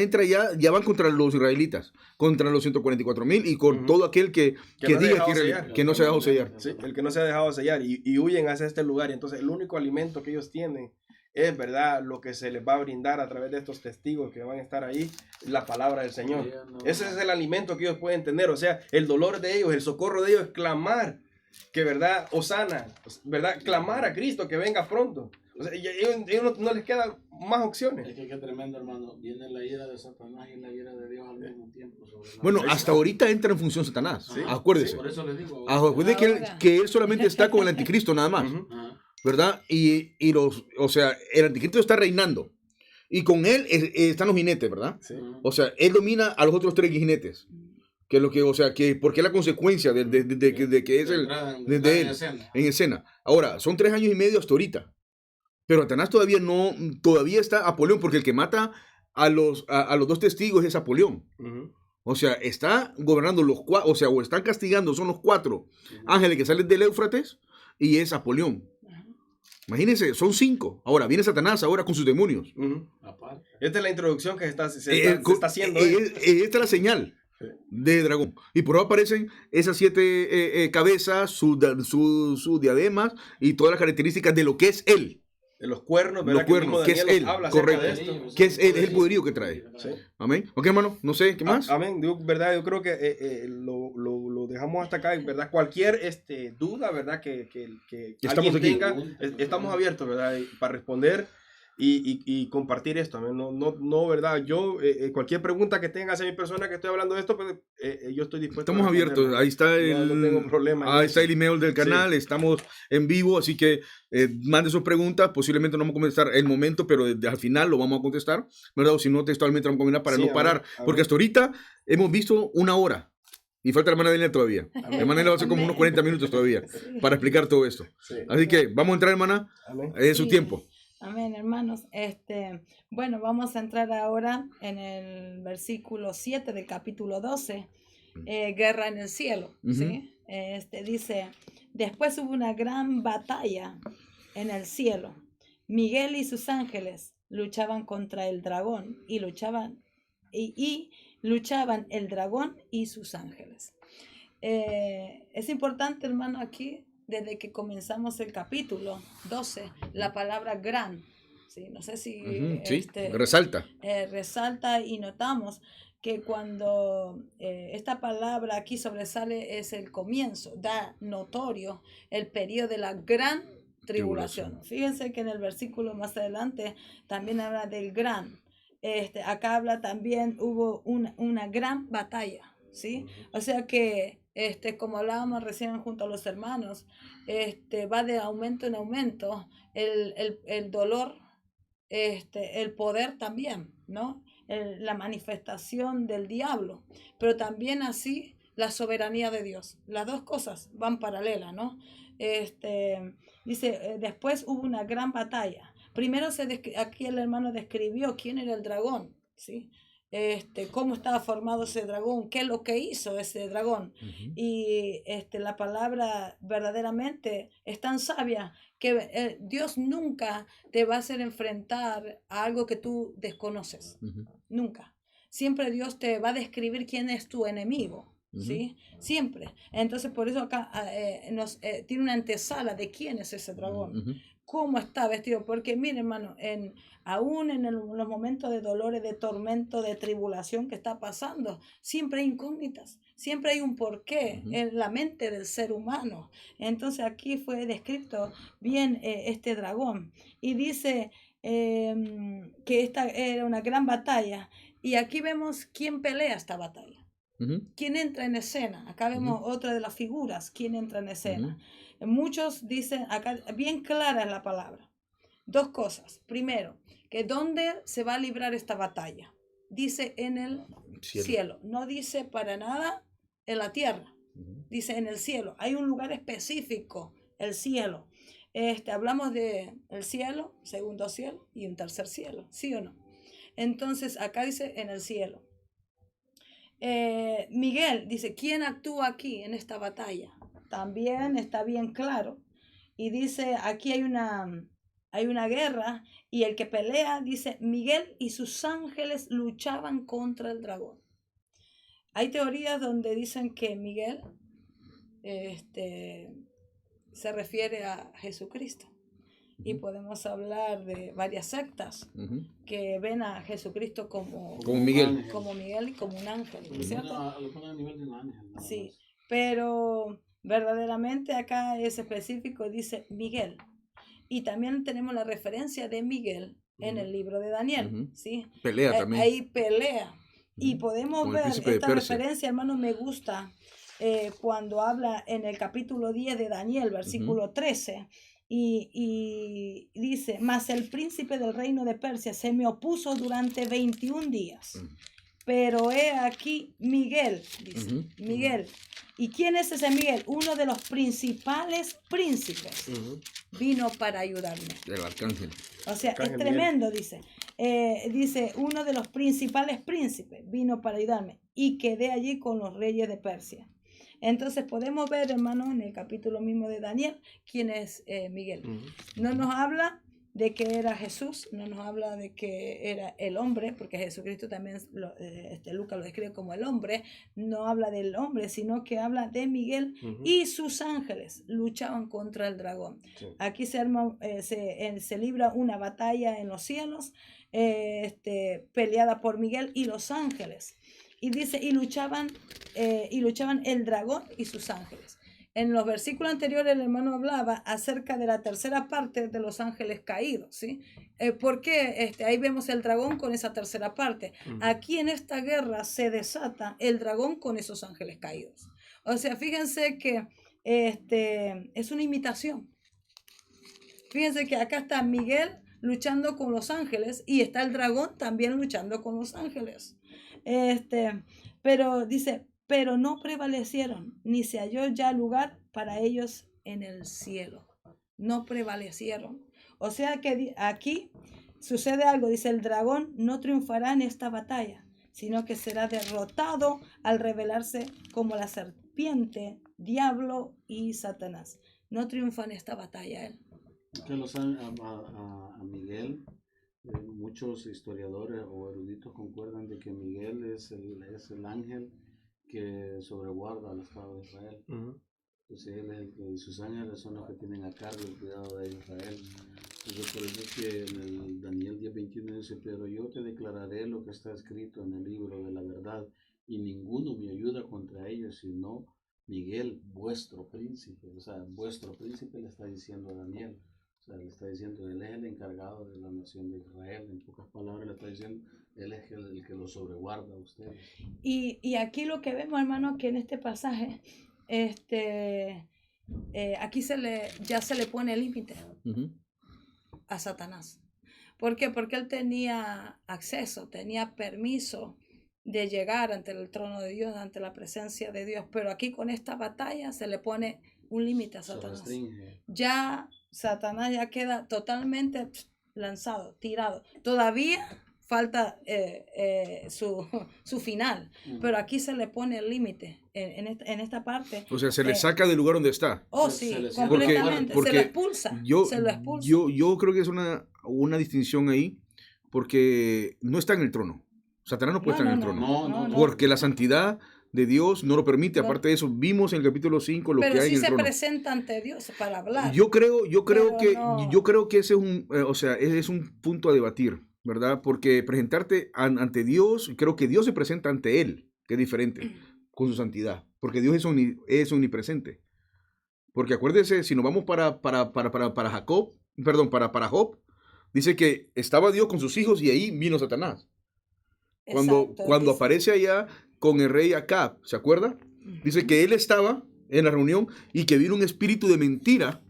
van contra los israelitas, contra los 144,000 y con todo aquel que diga que no se ha dejado sellar. Sí, el que no se ha dejado sellar y huyen hacia este lugar. Y entonces el único alimento que ellos tienen es, ¿verdad?, lo que se les va a brindar a través de estos testigos que van a estar ahí, la palabra del Señor. Ese es el alimento que ellos pueden tener. O sea, el dolor de ellos, el socorro de ellos es clamar que, ¿verdad?, Hosana, ¿verdad?, clamar a Cristo que venga pronto. O sea, ellos no les quedan más opciones. Es que qué tremendo, hermano. Viene la ira de Satanás y la ira de Dios al mismo tiempo. Bueno, hasta ahorita entra en función Satanás. ¿Sí? Acuérdese. Sí, por eso les digo. Acuérdese que él solamente está con el anticristo nada más. ¿Verdad? O sea, el anticristo está reinando. Y con él están los jinetes, ¿verdad? Sí. O sea, él domina a los otros 3 jinetes. Que es lo que, o sea, porque es la consecuencia de que es de él en escena. Ahora, son 3 años y medio hasta ahorita. Pero Satanás todavía está Apolión, porque el que mata a los 2 testigos es Apolión. O sea, está gobernando los 4, o sea, o están castigando, son los 4 ángeles que salen del Éufrates y es Apolión. Imagínense, son 5. Ahora viene Satanás ahora con sus demonios. Esta es la introducción que se está haciendo. Esta es la señal de dragón. Y por ahí aparecen esas 7 cabezas, sus diademas y todas las características de lo que es él. De los cuernos, ¿verdad? Los cuernos, que es él, correcto. Que es él, es el poderío que trae. Sí. Amén. Ok, hermano, no sé, ¿qué más? Amén. ¿Verdad? Yo creo que lo dejamos hasta acá, ¿verdad? Cualquier duda, ¿verdad? Que estamos alguien tenga, estamos abiertos, ¿verdad? Para responder y compartir esto. Amén. No, ¿verdad? Yo, cualquier pregunta que tenga hacia mi persona que estoy hablando de esto, pues, yo estoy dispuesto. Estamos abiertos. Ahí está no tengo problema. Ahí está el email del canal. Sí. Estamos en vivo, así que mande sus preguntas. Posiblemente no vamos a contestar el momento, pero al final lo vamos a contestar, ¿verdad? O si no, textualmente vamos a combinar para no parar. Porque hasta ahorita hemos visto 1 hora. Y falta la hermana Daniela todavía. La hermana Daniela va a ser como unos 40 minutos todavía para explicar todo esto. Sí. Así que vamos a entrar, hermana, Amén. en su Sí. tiempo. Amén, hermanos. Bueno, vamos a entrar ahora en el versículo 7 del capítulo 12, guerra en el cielo, ¿sí? Dice, después hubo una gran batalla en el cielo. Miguel y sus ángeles luchaban contra el dragón y luchaban el dragón y sus ángeles. Es importante, hermano, aquí, desde que comenzamos el capítulo 12, la palabra gran, ¿sí? No sé si Sí, resalta. Resalta y notamos que cuando esta palabra aquí sobresale es el comienzo, da notorio el periodo de la gran tribulación. Fíjense que en el versículo más adelante también habla del gran. Acá habla también, hubo una gran batalla, ¿sí? O sea que, como hablábamos recién junto a los hermanos, va de aumento en aumento el dolor, el poder también, ¿no? La manifestación del diablo, pero también así la soberanía de Dios. Las dos cosas van paralelas, ¿no? Dice, después hubo una gran batalla. Primero aquí el hermano describió quién era el dragón, ¿sí? Cómo estaba formado ese dragón, qué es lo que hizo ese dragón. Y la palabra verdaderamente es tan sabia que Dios nunca te va a hacer enfrentar a algo que tú desconoces. Nunca. Siempre Dios te va a describir quién es tu enemigo. ¿Sí? Siempre. Entonces por eso acá tiene una antesala de quién es ese dragón. Cómo está vestido, porque miren, hermano, aún en los momentos de dolores, de tormento, de tribulación que está pasando, siempre hay incógnitas, siempre hay un porqué en la mente del ser humano. Entonces aquí fue descrito bien este dragón y dice que esta era una gran batalla, y aquí vemos quién pelea esta batalla. ¿Quién entra en escena? Acá vemos otra de las figuras, quién entra en escena. Muchos dicen, acá bien clara es la palabra. Dos cosas. Primero, que dónde se va a librar esta batalla. Dice en el cielo. No dice para nada en la tierra. Dice en el cielo. Hay un lugar específico, el cielo. Hablamos de el cielo, segundo cielo y un tercer cielo. ¿Sí o no? Entonces acá dice en el cielo. Miguel dice, ¿quién actúa aquí en esta batalla? También está bien claro. Y dice, aquí hay una guerra, y el que pelea, dice, Miguel y sus ángeles luchaban contra el dragón. Hay teorías donde dicen que Miguel se refiere a Jesucristo. Y podemos hablar de varias sectas que ven a Jesucristo como Miguel. Como Miguel y como un ángel, ¿cierto? Lo ponen a nivel de un ángel. Sí, pero verdaderamente acá es específico, dice Miguel. Y también tenemos la referencia de Miguel en el libro de Daniel, ¿sí? Pelea también. Ahí pelea. Y podemos ver esta referencia, hermano, me gusta cuando habla en el capítulo 10 de Daniel, versículo 13. Y dice, mas el príncipe del reino de Persia se me opuso durante 21 días. Pero he aquí Miguel, dice, Miguel. ¿Y quién es ese Miguel? Uno de los principales príncipes. Vino para ayudarme. El arcángel. O sea, es tremendo, dice. Dice, uno de los principales príncipes vino para ayudarme. Y quedé allí con los reyes de Persia. Entonces podemos ver, hermano, en el capítulo mismo de Daniel, quién es Miguel. No nos habla de que era Jesús, no nos habla de que era el hombre, porque Jesucristo también, Lucas lo describe como el hombre, no habla del hombre, sino que habla de Miguel y sus ángeles luchaban contra el dragón. Aquí se libra una batalla en los cielos, peleada por Miguel y los ángeles. Y dice, y luchaban el dragón y sus ángeles. En los versículos anteriores el hermano hablaba acerca de la tercera parte de los ángeles caídos, ¿sí? Porque ahí vemos el dragón con esa tercera parte. Aquí en esta guerra se desata el dragón con esos ángeles caídos. O sea, fíjense que es una imitación. Fíjense que acá está Miguel luchando con los ángeles y está el dragón también luchando con los ángeles. Pero dice, pero no prevalecieron, ni se halló ya lugar para ellos en el cielo. No prevalecieron. O sea que aquí sucede algo, dice, el dragón no triunfará en esta batalla, sino que será derrotado al revelarse como la serpiente, diablo y Satanás. No triunfa en esta batalla él. Que lo saben, a Miguel, muchos historiadores o eruditos concuerdan de que Miguel es el ángel que sobreguarda al Estado de Israel. Entonces él es el que, y sus ángeles son los que tienen a cargo el cuidado de Israel. Entonces por eso es que en el Daniel 10:21 dice, pero yo te declararé lo que está escrito en el libro de la verdad, y ninguno me ayuda contra ellos, sino Miguel, vuestro príncipe. O sea, vuestro príncipe le está diciendo a Daniel. O sea, le está diciendo, él es el encargado de la nación de Israel. En pocas palabras le está diciendo, él es el que lo sobreguarda a ustedes. Y aquí lo que vemos, hermano, que en este pasaje, aquí ya se le pone límite a Satanás. ¿Por qué? Porque él tenía acceso, tenía permiso de llegar ante el trono de Dios, ante la presencia de Dios. Pero aquí con esta batalla se le pone un límite a Satanás. Ya Satanás ya queda totalmente lanzado, tirado. Todavía falta su final, pero aquí se le pone el límite en esta parte. O sea, se le saca del lugar donde está. Oh, sí, completamente. Se lo expulsa. Yo creo que es una distinción ahí, porque no está en el trono. Satanás no puede estar en el trono. Porque la santidad de Dios no lo permite. Aparte de eso, vimos en el capítulo 5 lo que hay en el trono. Pero sí se presenta ante Dios para hablar. Yo creo que ese es un punto a debatir, ¿verdad? Porque presentarte ante Dios, creo que Dios se presenta ante Él, que es diferente, con su santidad. Porque Dios es omnipresente. Porque acuérdese, si nos vamos para Job, dice que estaba Dios con sus hijos y ahí vino Satanás. Cuando aparece allá con el rey Acab, ¿se acuerda? Dice que él estaba en la reunión y que vino un espíritu de mentira.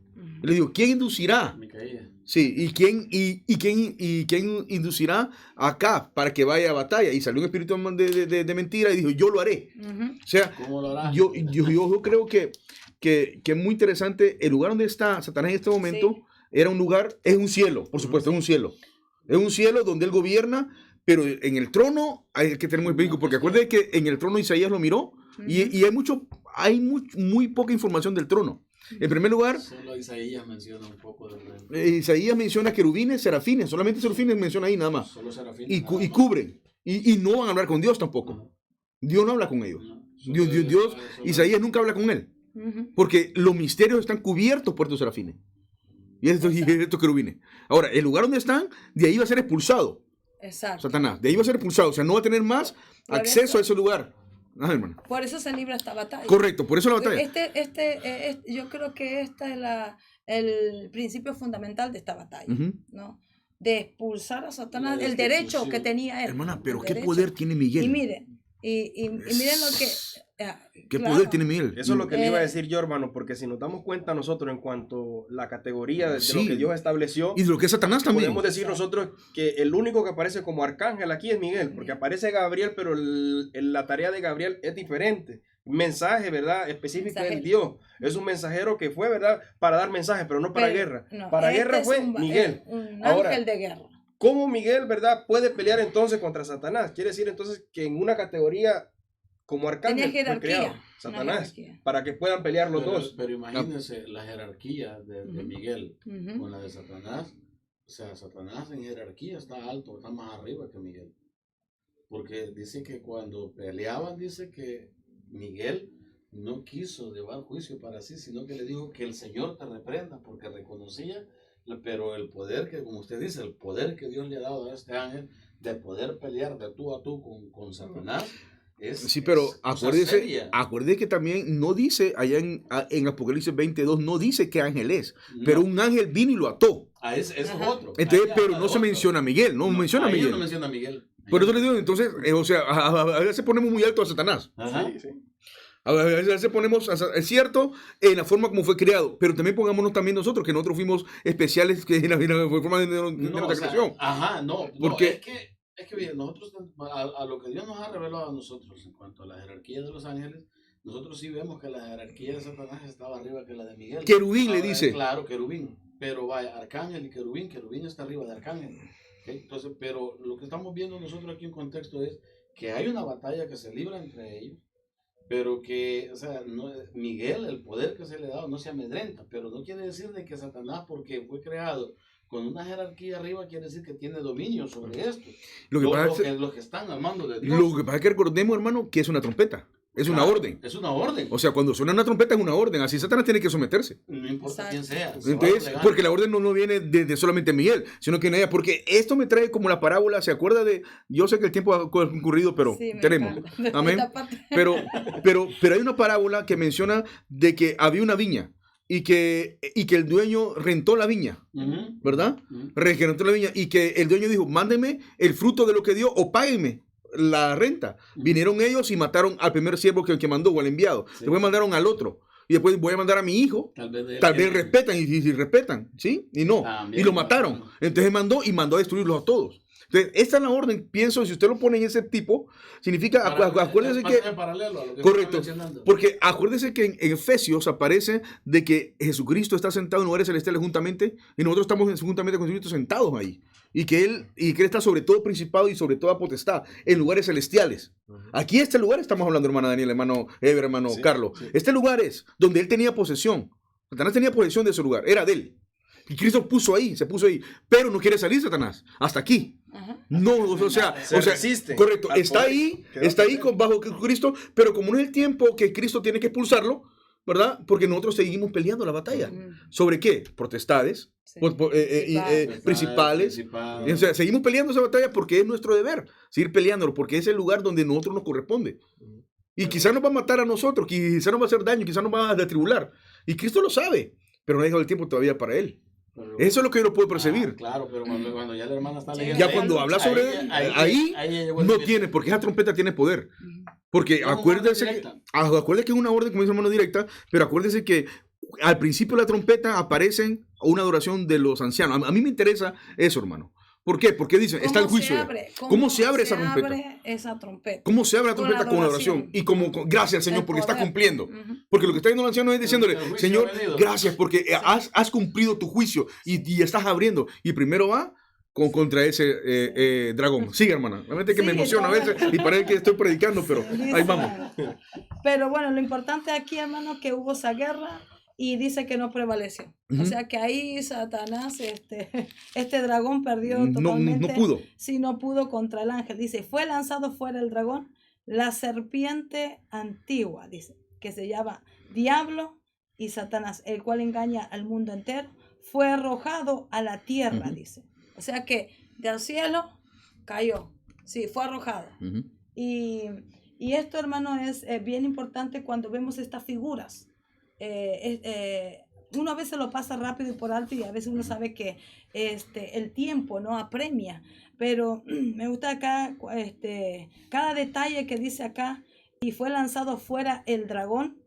Le digo, ¿quién inducirá? Sí, ¿y quién inducirá a Acab para que vaya a batalla? Y salió un espíritu de mentira y dijo, yo lo haré. O sea, yo creo que es muy interesante el lugar donde está Satanás en este momento. Sí. Es un cielo, por supuesto, es un cielo. Es un cielo donde él gobierna. Pero en el trono hay que tener muy peligro, porque acuérdense que en el trono Isaías lo miró y hay muy poca información del trono. En primer lugar, solo Isaías menciona un poco Isaías menciona querubines, serafines, solamente serafines menciona ahí nada más. Solo serafines, y cubren. Y no van a hablar con Dios tampoco. Dios no habla con ellos. Dios, Isaías nunca habla con él. Porque los misterios están cubiertos por estos serafines. Y estos querubines. Ahora, el lugar donde están, de ahí va a ser expulsado. Exacto. Satanás, de ahí va a ser expulsado, o sea, no va a tener más acceso a ese lugar. Hermano. Por eso se libra esta batalla. Correcto, por eso la batalla. Yo creo que este es el principio fundamental de esta batalla, ¿no? De expulsar a Satanás, el derecho que tenía él. Hermana, pero ¿qué poder tiene Miguel? Y miren lo que... ¿Qué poder tiene Miguel? Eso es lo que le iba a decir yo, hermano, porque si nos damos cuenta nosotros en cuanto a la categoría de lo que Dios estableció, y de lo que es Satanás también, podemos decir nosotros que el único que aparece como arcángel aquí es Miguel, porque aparece Gabriel, pero la tarea de Gabriel es diferente. Mensaje, ¿verdad? Específico de Dios. Es un mensajero que fue, ¿verdad? Para dar mensajes, pero no para guerra. Para guerra fue Miguel. Un ángel de guerra. ¿Cómo Miguel, verdad, puede pelear entonces contra Satanás? Quiere decir entonces que en una categoría como arcángel fue creado Satanás para que puedan pelear los dos. Pero imagínense la jerarquía de Miguel con la de Satanás. O sea, Satanás en jerarquía está alto, está más arriba que Miguel. Porque dice que cuando peleaban, dice que Miguel no quiso llevar juicio para sí, sino que le dijo que el Señor te reprenda, porque reconocía, pero el poder que, como usted dice, el poder que Dios le ha dado a este ángel de poder pelear de tú a tú con Satanás. Sí, pero acuérdese que también no dice, allá en Apocalipsis 22, no dice qué ángel es, pero un ángel vino y lo ató. Ese es otro. Entonces, pero no se menciona a Miguel, no menciona a Miguel. No menciona a Miguel. Por eso le digo, entonces, o sea, a veces ponemos muy alto a Satanás. Sí. A veces ponemos, es cierto, en la forma como fue creado, pero también pongámonos también nosotros, que nosotros fuimos especiales en la forma de nuestra creación. Porque es que Es que bien, nosotros, a lo que Dios nos ha revelado a nosotros en cuanto a la jerarquía de los ángeles, nosotros sí vemos que la jerarquía de Satanás estaba arriba que la de Miguel. Querubín Ahora, le dice. Claro, querubín. Pero vaya, arcángel y querubín, querubín está arriba de arcángel. ¿Okay? Entonces, pero lo que estamos viendo nosotros aquí en contexto es que hay una batalla que se libra entre ellos, pero que, o sea, no, Miguel, el poder que se le ha dado, no se amedrenta, pero no quiere decir de que Satanás, porque fue creado con una jerarquía arriba, quiere decir que tiene dominio sobre esto. Los que están al mando de Dios. Lo que pasa es que recordemos, hermano, que es una trompeta. Es una orden. Es una orden. O sea, cuando suena una trompeta es una orden. Así Satanás tiene que someterse. No importa quién sea. Entonces, porque la orden no viene de solamente Miguel, sino que ella, porque esto me trae como la parábola, ¿se acuerda de? Yo sé que el tiempo ha concurrido, pero sí, tenemos. Amén. Pero hay una parábola que menciona de que había una viña y que el dueño rentó la viña, ¿verdad? Rentó la viña y que el dueño dijo, mándeme el fruto de lo que dio o páguenme la renta. Vinieron ellos y mataron al primer siervo que mandó o al enviado. Sí. Después mandaron al otro. Y después voy a mandar a mi hijo. Tal vez respetan y respetan, ¿sí? Y no. También y lo mataron. Entonces mandó a destruirlos a todos. Entonces, esta es la orden, pienso, si usted lo pone en ese tipo, significa, acuérdese que... Paralelo a lo que correcto, porque acuérdese que en Efesios aparece de que Jesucristo está sentado en lugares celestiales juntamente, y nosotros estamos juntamente con Jesucristo sentados ahí, y que él está sobre todo principado y sobre toda potestad, en lugares celestiales. Aquí este lugar estamos hablando, hermana Daniel, hermano Ever, hermano Carlos. Sí. Este lugar es donde él tenía posesión. Satanás tenía posesión de ese lugar, era de él. Y Cristo se puso ahí, pero no quiere salir Satanás, hasta aquí. No, o sea, resiste. Correcto, está ahí bajo Cristo, pero como no es el tiempo que Cristo tiene que expulsarlo, ¿verdad? Porque nosotros seguimos peleando la batalla. ¿Sobre qué? Potestades, sí. Principales. O sea, seguimos peleando esa batalla porque es nuestro deber, seguir peleándolo, porque es el lugar donde nosotros nos corresponde. Y quizás nos va a matar a nosotros, quizás nos va a hacer daño, quizás nos va a destribular. Y Cristo lo sabe, pero no ha dejado el tiempo todavía para él. Pero, eso es lo que yo no puedo percibir. Claro, pero cuando ya la hermana está leyendo. Ya cuando habla sobre ahí no tiene, porque esa trompeta tiene poder. Porque acuérdese que es una orden, como dice hermano, directa, pero acuérdese que al principio de la trompeta aparecen una adoración de los ancianos. A mí me interesa eso, hermano. ¿Por qué? Porque dicen, está el juicio. ¿Cómo se abre esa trompeta? ¿Cómo se abre la trompeta con adoración? Y gracias, Señor, porque está cumpliendo. Porque lo que está diciendo el anciano es diciéndole, Señor, gracias, porque has cumplido tu juicio y estás abriendo. Y primero va contra ese dragón. Sigue, hermana. Realmente que me emociona a veces y parece que estoy predicando, pero ahí vamos. Pero bueno, lo importante aquí, hermano, que hubo esa guerra. Y dice que no prevaleció. O sea que ahí Satanás, este dragón perdió totalmente. No pudo. Sí, no pudo contra el ángel. Dice, fue lanzado fuera el dragón, la serpiente antigua, dice, que se llama Diablo y Satanás, el cual engaña al mundo entero, fue arrojado a la tierra, dice. O sea que del cielo cayó. Sí, fue arrojado. Y esto, hermano, es bien importante cuando vemos estas figuras. Uno a veces lo pasa rápido y por alto y a veces uno sabe que el tiempo no apremia, pero me gusta acá cada detalle que dice acá, y fue lanzado fuera el dragón,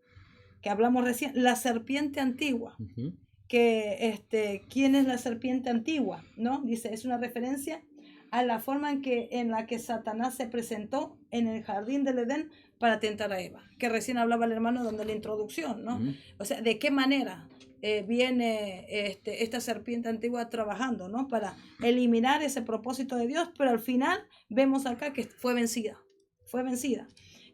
que hablamos recién, la serpiente antigua, que ¿quién es la serpiente antigua? ¿No? Dice, es una referencia a la forma en la que Satanás se presentó en el jardín del Edén para tentar a Eva, que recién hablaba el hermano donde la introducción, ¿no? O sea, ¿de qué manera viene esta serpiente antigua trabajando, ¿no? Para eliminar ese propósito de Dios, pero al final vemos acá que fue vencida.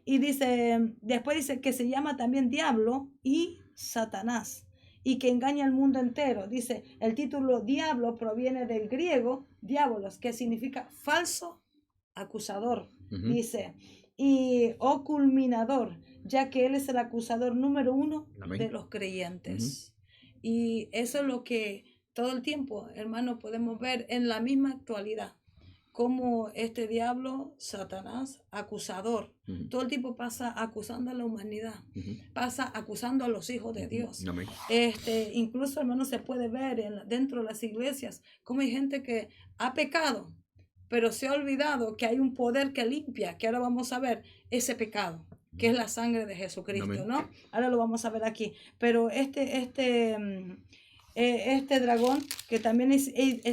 Y después dice que se llama también Diablo y Satanás, y que engaña al mundo entero. Dice, el título Diablo proviene del griego diabolos, que significa falso acusador. Dice, y culminador, ya que él es el acusador número 1 de los creyentes. Y eso es lo que todo el tiempo, hermano, podemos ver en la misma actualidad, como este diablo, Satanás, acusador, todo el tiempo pasa acusando a la humanidad, pasa acusando a los hijos de Dios. Incluso, hermano, se puede ver dentro de las iglesias cómo hay gente que ha pecado, pero se ha olvidado que hay un poder que limpia, que ahora vamos a ver ese pecado, que es la sangre de Jesucristo, ¿no? Ahora lo vamos a ver aquí. Pero este dragón, que también es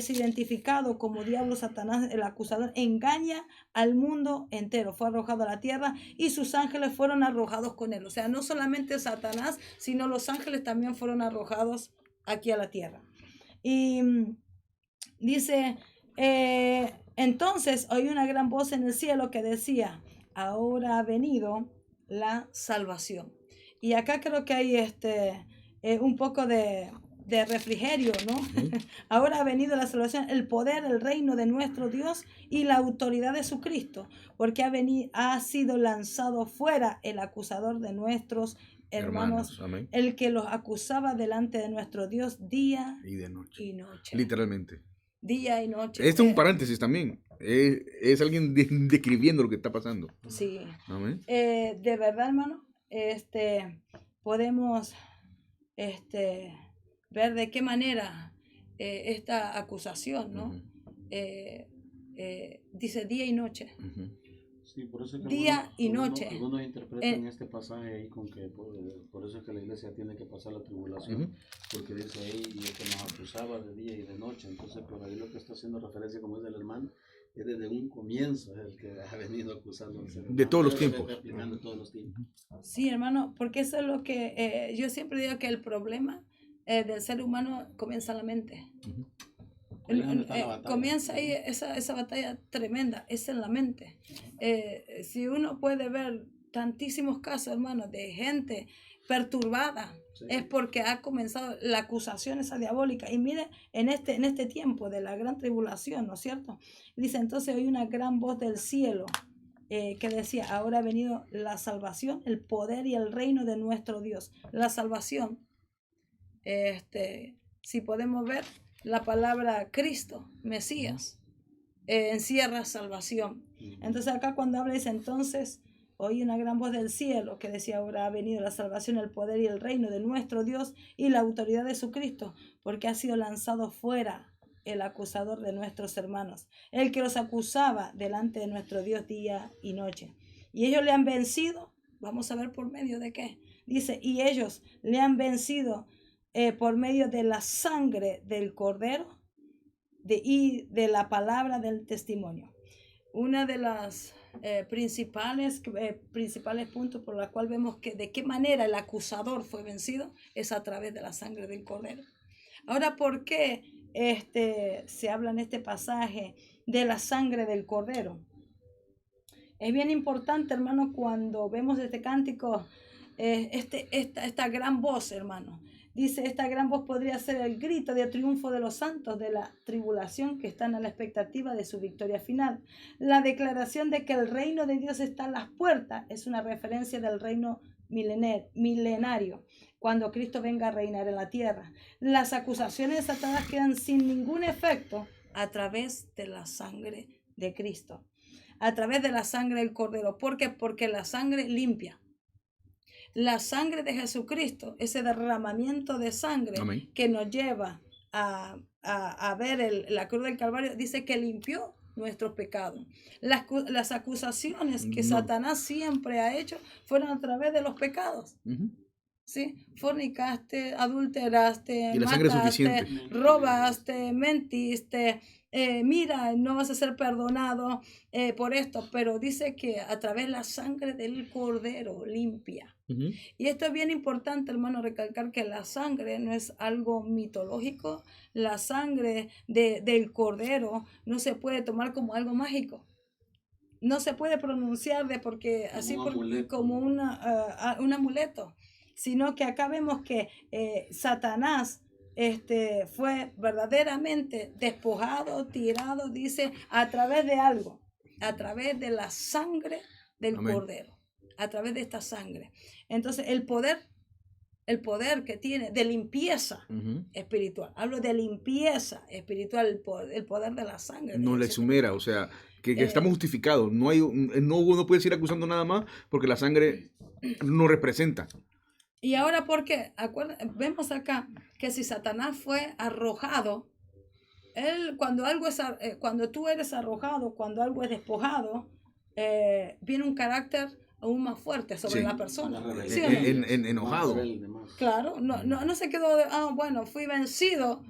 identificado como diablo, Satanás, el acusador, engaña al mundo entero. Fue arrojado a la tierra y sus ángeles fueron arrojados con él. O sea, no solamente Satanás, sino los ángeles también fueron arrojados aquí a la tierra. Y dice, entonces oí una gran voz en el cielo que decía, ahora ha venido la salvación. Y acá creo que hay un poco de refrigerio, ¿no? Ahora ha venido la salvación, el poder, el reino de nuestro Dios y la autoridad de su Cristo, porque ha sido lanzado fuera el acusador de nuestros hermanos, el que los acusaba delante de nuestro Dios día y de noche. Literalmente. Día y noche. Esto es un paréntesis también. Es alguien describiendo lo que está pasando. Sí. Amén. De verdad, hermano, podemos ver de qué manera esta acusación, ¿no? Dice día y noche. Sí, por eso es que día y noche. Algunos interpretan este pasaje ahí con que por eso es que la iglesia tiene que pasar la tribulación, porque dice ahí y que nos acusaba de día y de noche. Entonces, por ahí lo que está haciendo referencia, como dice el hermano, es desde un comienzo el que ha venido acusando al ser humano. De todos los tiempos. Todos los tiempos. Sí, hermano, porque eso es lo que yo siempre digo, que el problema del ser humano comienza en la mente. Comienza ahí esa batalla tremenda, es en la mente. Si uno puede ver tantísimos casos, hermano, de gente perturbada, sí, es porque ha comenzado la acusación esa diabólica. Y mire, en este tiempo de la gran tribulación, ¿no es cierto? Dice, entonces oí una gran voz del cielo que decía, ahora ha venido la salvación, el poder y el reino de nuestro Dios. La salvación, si podemos ver, la palabra Cristo, Mesías, encierra salvación. Entonces acá cuando habla dice, entonces oí una gran voz del cielo que decía, ahora ha venido la salvación, el poder y el reino de nuestro Dios y la autoridad de su Cristo, porque ha sido lanzado fuera el acusador de nuestros hermanos, el que los acusaba delante de nuestro Dios día y noche. Y ellos le han vencido, vamos a ver por medio de qué. Dice, y ellos le han vencido por medio de la sangre del Cordero y de la palabra del testimonio. Una de las principales puntos por la cual vemos que de qué manera el acusador fue vencido es a través de la sangre del Cordero. Ahora, ¿por qué se habla en este pasaje de la sangre del Cordero? Es bien importante, hermano, cuando vemos este cántico, esta gran voz, hermano. Dice, esta gran voz podría ser el grito de triunfo de los santos de la tribulación que están a la expectativa de su victoria final. La declaración de que el reino de Dios está a las puertas es una referencia del reino milenario, cuando Cristo venga a reinar en la tierra. Las acusaciones de Satanás quedan sin ningún efecto a través de la sangre de Cristo, a través de la sangre del Cordero. ¿Por qué? Porque la sangre limpia. La sangre de Jesucristo, ese derramamiento de sangre, amén, que nos lleva a ver la cruz del Calvario, dice que limpió nuestros pecados. Las acusaciones que Satanás siempre ha hecho fueron a través de los pecados. ¿Sí? Fornicaste, adulteraste, mataste, robaste, mentiste. Mira, no vas a ser perdonado por esto, pero dice que a través de la sangre del Cordero limpia. Y esto es bien importante, hermano, recalcar que la sangre no es algo mitológico. La sangre del Cordero no se puede tomar como algo mágico. No se puede pronunciar como un amuleto, sino que acá vemos que Satanás fue verdaderamente despojado, tirado, dice, a través de algo, a través de la sangre del amén, Cordero, a través de esta sangre. Entonces el poder que tiene de limpieza espiritual, hablo de limpieza espiritual, el poder de la sangre. No le exumera, o sea, que estamos justificados, no puede ir acusando nada más porque la sangre no representa. Y ahora, ¿por qué? Vemos acá que si Satanás fue arrojado, cuando tú eres arrojado, cuando algo es despojado, viene un carácter aún más fuerte sobre Sí. la persona. Una ¿Sí o no? Enojado. Claro, no se quedó de, bueno, fui vencido,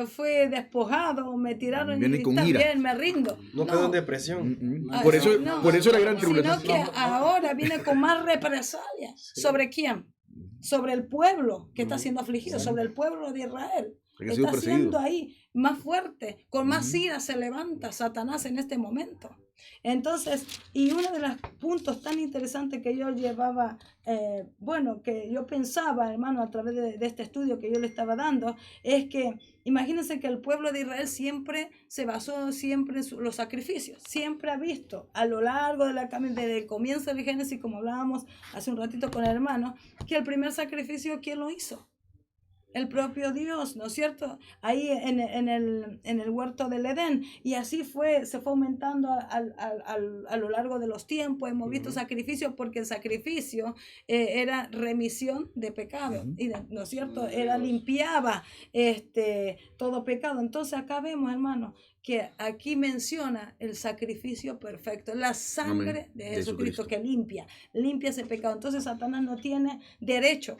fui despojado, me tiraron Viene y con está ira. bien, me rindo. No quedó en depresión. Ah, Por eso, no. por eso la gran Sino tribulación. que ahora viene con más represalias. ¿Sobre quién? Sobre el pueblo que está siendo afligido, sobre el pueblo de Israel. Que ha sido Está perseguido. siendo ahí más fuerte, con más ira se levanta Satanás en este momento. Entonces, y uno de los puntos tan interesantes que yo llevaba, que yo pensaba, hermano, a través de este estudio que yo le estaba dando, es que imagínense que el pueblo de Israel siempre se basó siempre en los sacrificios, siempre ha visto a lo largo de desde el comienzo del Génesis, como hablábamos hace un ratito con el hermano, que el primer sacrificio, ¿quién lo hizo? El propio Dios, ¿no es cierto? Ahí en el huerto del Edén. Y así se fue aumentando a lo largo de los tiempos. Hemos visto sacrificios porque el sacrificio era remisión de pecado, ¿no es cierto? Limpiaba todo pecado. Entonces acá vemos, hermano, que aquí menciona el sacrificio perfecto, la sangre de Jesucristo que limpia ese pecado. Entonces Satanás no tiene derecho.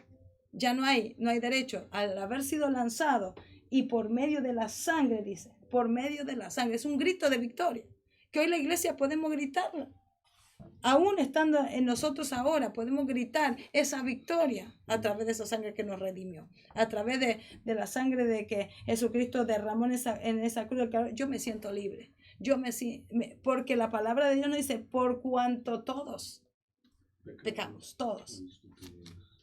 Ya no hay derecho al haber sido lanzado y por medio de la sangre, dice, por medio de la sangre. Es un grito de victoria que hoy la iglesia podemos gritarla. Aún estando en nosotros ahora, podemos gritar esa victoria a través de esa sangre que nos redimió, a través de la sangre de que Jesucristo derramó en esa cruz. Yo me siento libre. Porque la palabra de Dios nos dice, por cuanto todos pecamos, todos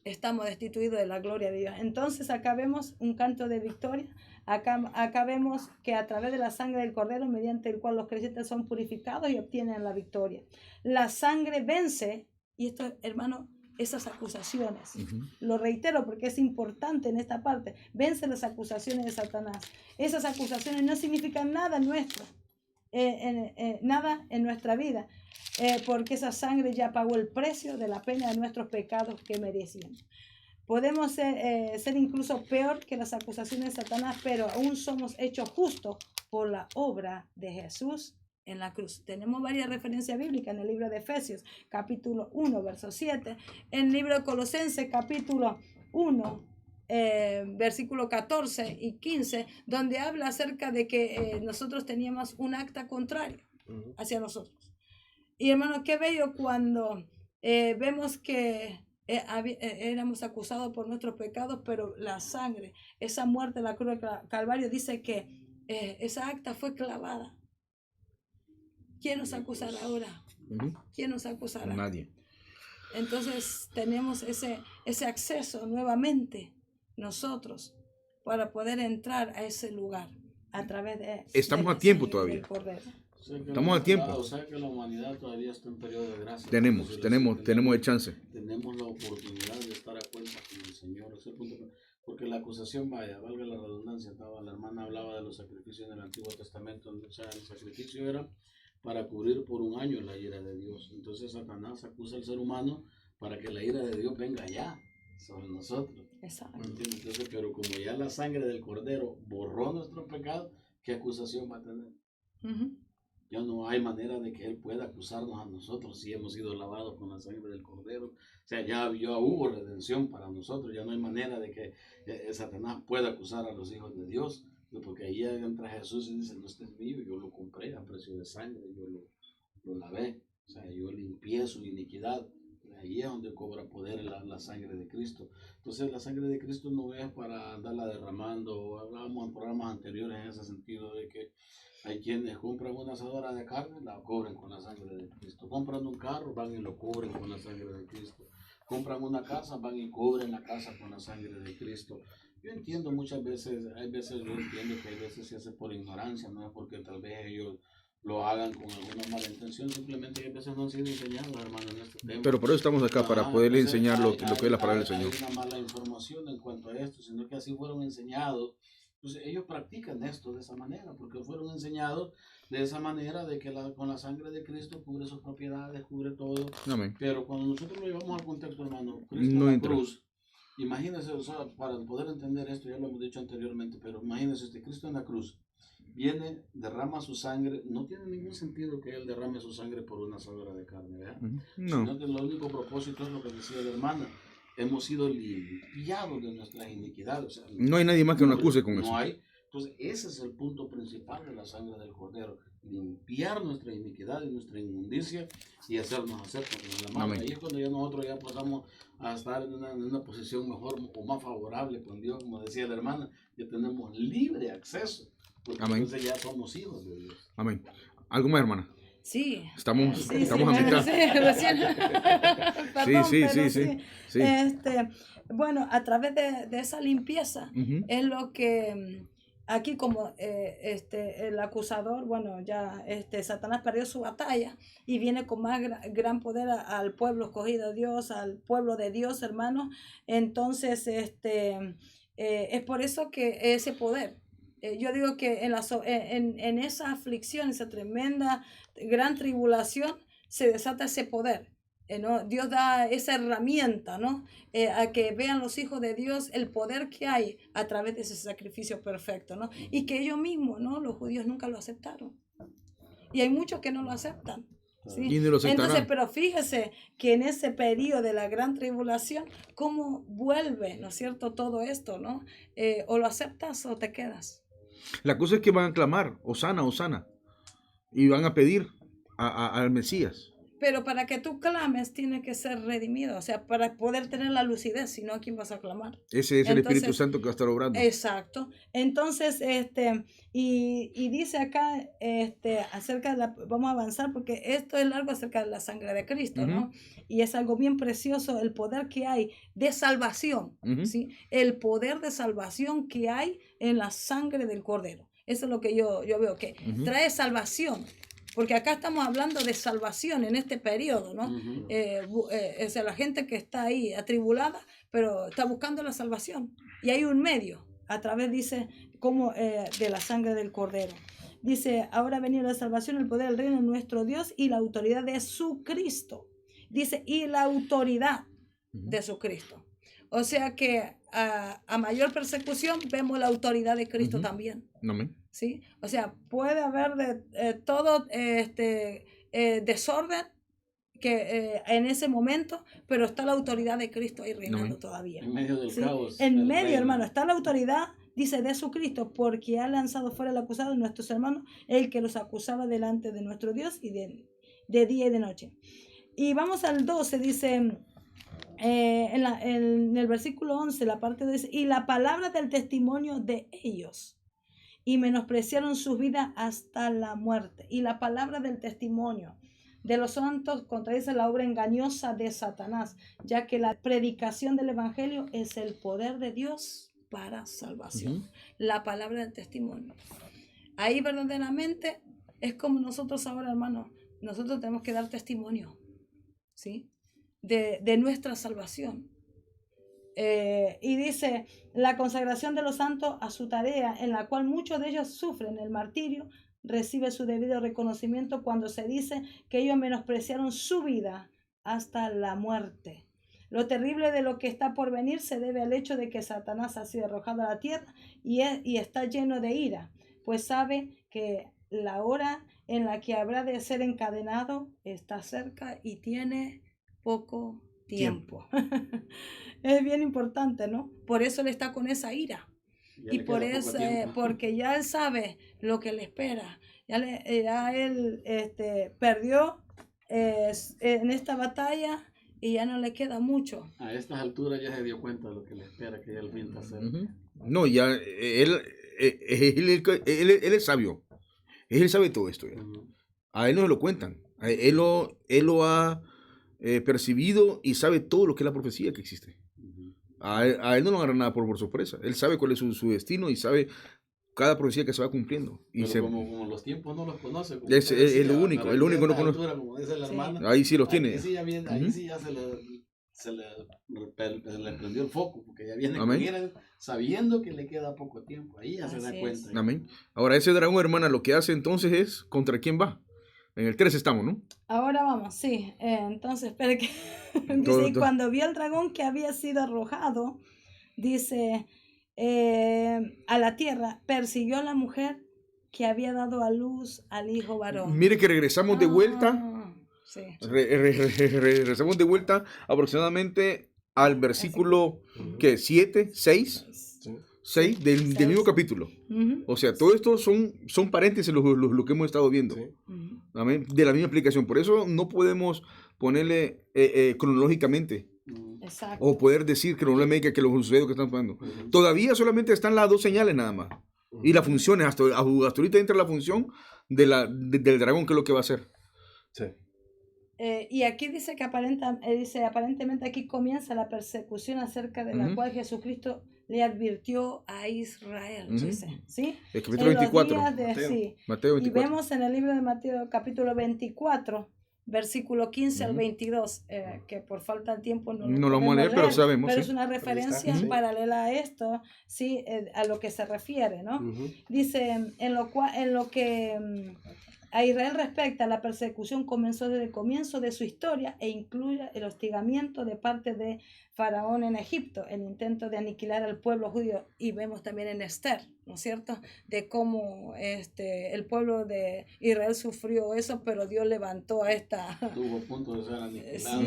estamos destituidos de la gloria de Dios. Entonces acá vemos un canto de victoria. Acá vemos que a través de la sangre del Cordero, mediante el cual los creyentes son purificados y obtienen la victoria. La sangre vence, y esto, hermano, esas acusaciones. Lo reitero porque es importante en esta parte. Vence las acusaciones de Satanás. Esas acusaciones no significan nada nuestro. Nada en nuestra vida, porque esa sangre ya pagó el precio de la pena de nuestros pecados que merecían. Podemos ser incluso peor que las acusaciones de Satanás, pero aún somos hechos justos por la obra de Jesús en la cruz. Tenemos varias referencias bíblicas en el libro de Efesios, capítulo 1, verso 7, en el libro de Colosenses, capítulo 1, versículo 14 y 15, donde habla acerca de que nosotros teníamos un acta contrario hacia nosotros. Y hermano, qué bello cuando vemos que éramos acusados por nuestros pecados, pero la sangre, esa muerte en la cruz del Calvario, dice que esa acta fue clavada. ¿Quién nos acusará ahora? ¿Quién nos acusará? Nadie. Entonces tenemos ese acceso nuevamente nosotros para poder entrar a ese lugar a través de... Estamos a tiempo todavía. Estamos a tiempo. O sea que la humanidad todavía está en periodo de gracia. Tenemos el chance. Tenemos la oportunidad de estar a cuenta con el Señor. Porque la acusación, valga la redundancia, la hermana hablaba de los sacrificios en el Antiguo Testamento. O sea, el sacrificio era para cubrir por un año la ira de Dios. Entonces Satanás acusa al ser humano para que la ira de Dios venga ya sobre nosotros. Exacto. Entonces, pero como ya la sangre del Cordero borró nuestro pecado, ¿qué acusación va a tener? Ya no hay manera de que Él pueda acusarnos a nosotros si hemos sido lavados con la sangre del Cordero. O sea, ya hubo redención para nosotros. Ya no hay manera de que Satanás pueda acusar a los hijos de Dios. Porque ahí entra Jesús y dice, no, este es mío, yo lo compré a precio de sangre, yo lo lavé. O sea, yo limpié su iniquidad. Ahí es donde cobra poder la sangre de Cristo. Entonces la sangre de Cristo no es para andarla derramando. Hablábamos en programas anteriores en ese sentido de que hay quienes compran una asadora de carne, la cubren con la sangre de Cristo. Compran un carro, van y lo cubren con la sangre de Cristo. Compran una casa, van y cubren la casa con la sangre de Cristo. Yo entiendo muchas veces, yo entiendo que a veces se hace por ignorancia, no es porque tal vez ellos lo hagan con alguna mala intención, simplemente que a veces no han sido enseñados, hermano, en este tema. Pero por eso estamos acá, para poderle enseñar lo que es la palabra del Señor. Hay una mala información en cuanto a esto, sino que así fueron enseñados. Entonces ellos practican esto de esa manera, porque fueron enseñados de esa manera de que con la sangre de Cristo cubre sus propiedades, cubre todo. Amén. Pero cuando nosotros lo llevamos al contexto, hermano, Cristo no en la entra. cruz, imagínense, o sea, para poder entender esto, ya lo hemos dicho anteriormente, pero imagínense Cristo en la cruz, viene, derrama su sangre, no tiene ningún sentido que Él derrame su sangre por una sobra de carne, ¿verdad? No. Sino que el único propósito es lo que decía la hermana, hemos sido limpiados de nuestras iniquidades. O sea, no hay nadie más que nos acuse con eso. No hay. Entonces, ese es el punto principal de la sangre del Cordero, limpiar nuestra iniquidad y nuestra inmundicia y hacernos aceptos con la mano. Ahí es cuando ya nosotros ya pasamos a estar en una posición mejor o más favorable con Dios, como decía la hermana, que tenemos libre acceso, porque entonces ya somos hijos de Dios. Amén. ¿Algo más, hermana? Sí. Estamos a mitad. Sí. Bueno, a través de esa limpieza es lo que aquí como el acusador, bueno, ya Satanás perdió su batalla y viene con más gran poder al pueblo escogido de Dios, al pueblo de Dios, hermanos. Entonces, es por eso que ese poder, yo digo que en esa aflicción, esa tremenda, gran tribulación, se desata ese poder. ¿No? Dios da esa herramienta, ¿no? A que vean los hijos de Dios el poder que hay a través de ese sacrificio perfecto, ¿no? Y que ellos mismos, ¿no? Los judíos nunca lo aceptaron. Y hay muchos que no lo aceptan. ¿Sí? Y ni lo aceptarán. Entonces, pero fíjese que en ese periodo de la gran tribulación, ¿cómo vuelve, ¿no es cierto? Todo esto, ¿no? O lo aceptas o te quedas. La cosa es que van a clamar, Hosana, Hosana, y van a pedir al Mesías. Pero para que tú clames, tiene que ser redimido. O sea, para poder tener la lucidez, si no, ¿a quién vas a clamar? Ese es el Espíritu Santo que va a estar obrando. Exacto. Entonces, y dice acá, acerca de vamos a avanzar porque esto es largo acerca de la sangre de Cristo, ¿no? Y es algo bien precioso, el poder que hay de salvación, ¿sí? El poder de salvación que hay en la sangre del Cordero. Eso es lo que yo veo, que trae salvación. Porque acá estamos hablando de salvación en este periodo, ¿no? O sea, la gente que está ahí atribulada, pero está buscando la salvación. Y hay un medio, a través, dice, como de la sangre del Cordero. Dice, ahora ha venido la salvación, el poder del reino de nuestro Dios y la autoridad de su Cristo. Dice, y la autoridad de su Cristo. O sea que a mayor persecución vemos la autoridad de Cristo también. Amén. ¿Sí? O sea, puede haber todo desorden que en ese momento, pero está la autoridad de Cristo ahí reinando todavía. En medio del caos. En medio, hermano, está la autoridad, dice, de su Cristo, porque ha lanzado fuera el acusado de nuestros hermanos, el que los acusaba delante de nuestro Dios y de día y de noche. Y vamos al 12, dice... en el versículo 11, la parte dice, y la palabra del testimonio de ellos, y menospreciaron sus vidas hasta la muerte. Y la palabra del testimonio de los santos contradice la obra engañosa de Satanás, ya que la predicación del evangelio es el poder de Dios para salvación. La palabra del testimonio. Ahí verdaderamente es como nosotros ahora, hermanos, nosotros tenemos que dar testimonio, ¿sí? De nuestra salvación. Y dice, la consagración de los santos a su tarea, en la cual muchos de ellos sufren el martirio, recibe su debido reconocimiento cuando se dice que ellos menospreciaron su vida hasta la muerte. Lo terrible de lo que está por venir se debe al hecho de que Satanás ha sido arrojado a la tierra y está lleno de ira, pues sabe que la hora en la que habrá de ser encadenado está cerca y tiene poco tiempo. Es bien importante, ¿no? Por eso él está con esa ira. Y por eso, porque ya él sabe lo que le espera. Ya él perdió en esta batalla y ya no le queda mucho. A estas alturas ya se dio cuenta de lo que le espera, que ya el fin está cerca. No, ya él es sabio. Él sabe todo esto ya. A él no se lo cuentan. Él lo ha percibido y sabe todo lo que es la profecía que existe. A él no lo agarra nada por sorpresa. Él sabe cuál es su destino y sabe cada profecía que se va cumpliendo. Y como los tiempos no los conoce. Es lo único, el único no conoce. Como dice la hermana, ahí sí los tiene. Ahí sí ya se le prendió el foco, porque ya viene sabiendo que le queda poco tiempo. Ahí ya se da cuenta. Amén. Ahora ese dragón, hermana, lo que hace entonces es contra quién va. En el 3 estamos, ¿no? Ahora vamos, sí. Entonces, espere que... dice, y cuando vio el dragón que había sido arrojado, dice, a la tierra, persiguió a la mujer que había dado a luz al hijo varón. Mire que regresamos de vuelta. Sí. Regresamos de vuelta aproximadamente al versículo que 7, 6, Sí. 6 del mismo capítulo. O sea, todo esto son paréntesis lo que hemos estado viendo. Sí. Amén. De la misma aplicación. Por eso no podemos ponerle cronológicamente. Exacto. O poder decir cronológicamente que los sucesos que están pasando. Todavía solamente están las dos señales nada más. Y las funciones. Hasta ahorita entra la función del dragón, que es lo que va a hacer. Sí. Y aquí dice que aparentemente aquí comienza la persecución acerca de la cual Jesucristo le advirtió a Israel. Dice, ¿sí? El capítulo 24. Mateo 24. Y vemos en el libro de Mateo capítulo 24, versículo 15 al 22, que por falta de tiempo no lo vamos a leer, pero sabemos. Pero es una referencia paralela a esto, ¿sí? A lo que se refiere, ¿no? Dice, en lo que a Israel respecta, la persecución comenzó desde el comienzo de su historia e incluye el hostigamiento de parte de Faraón en Egipto, el intento de aniquilar al pueblo judío, y vemos también en Esther, ¿no es cierto?, de cómo el pueblo de Israel sufrió eso, pero Dios levantó a esta... Tuvo punto de ser aniquilado.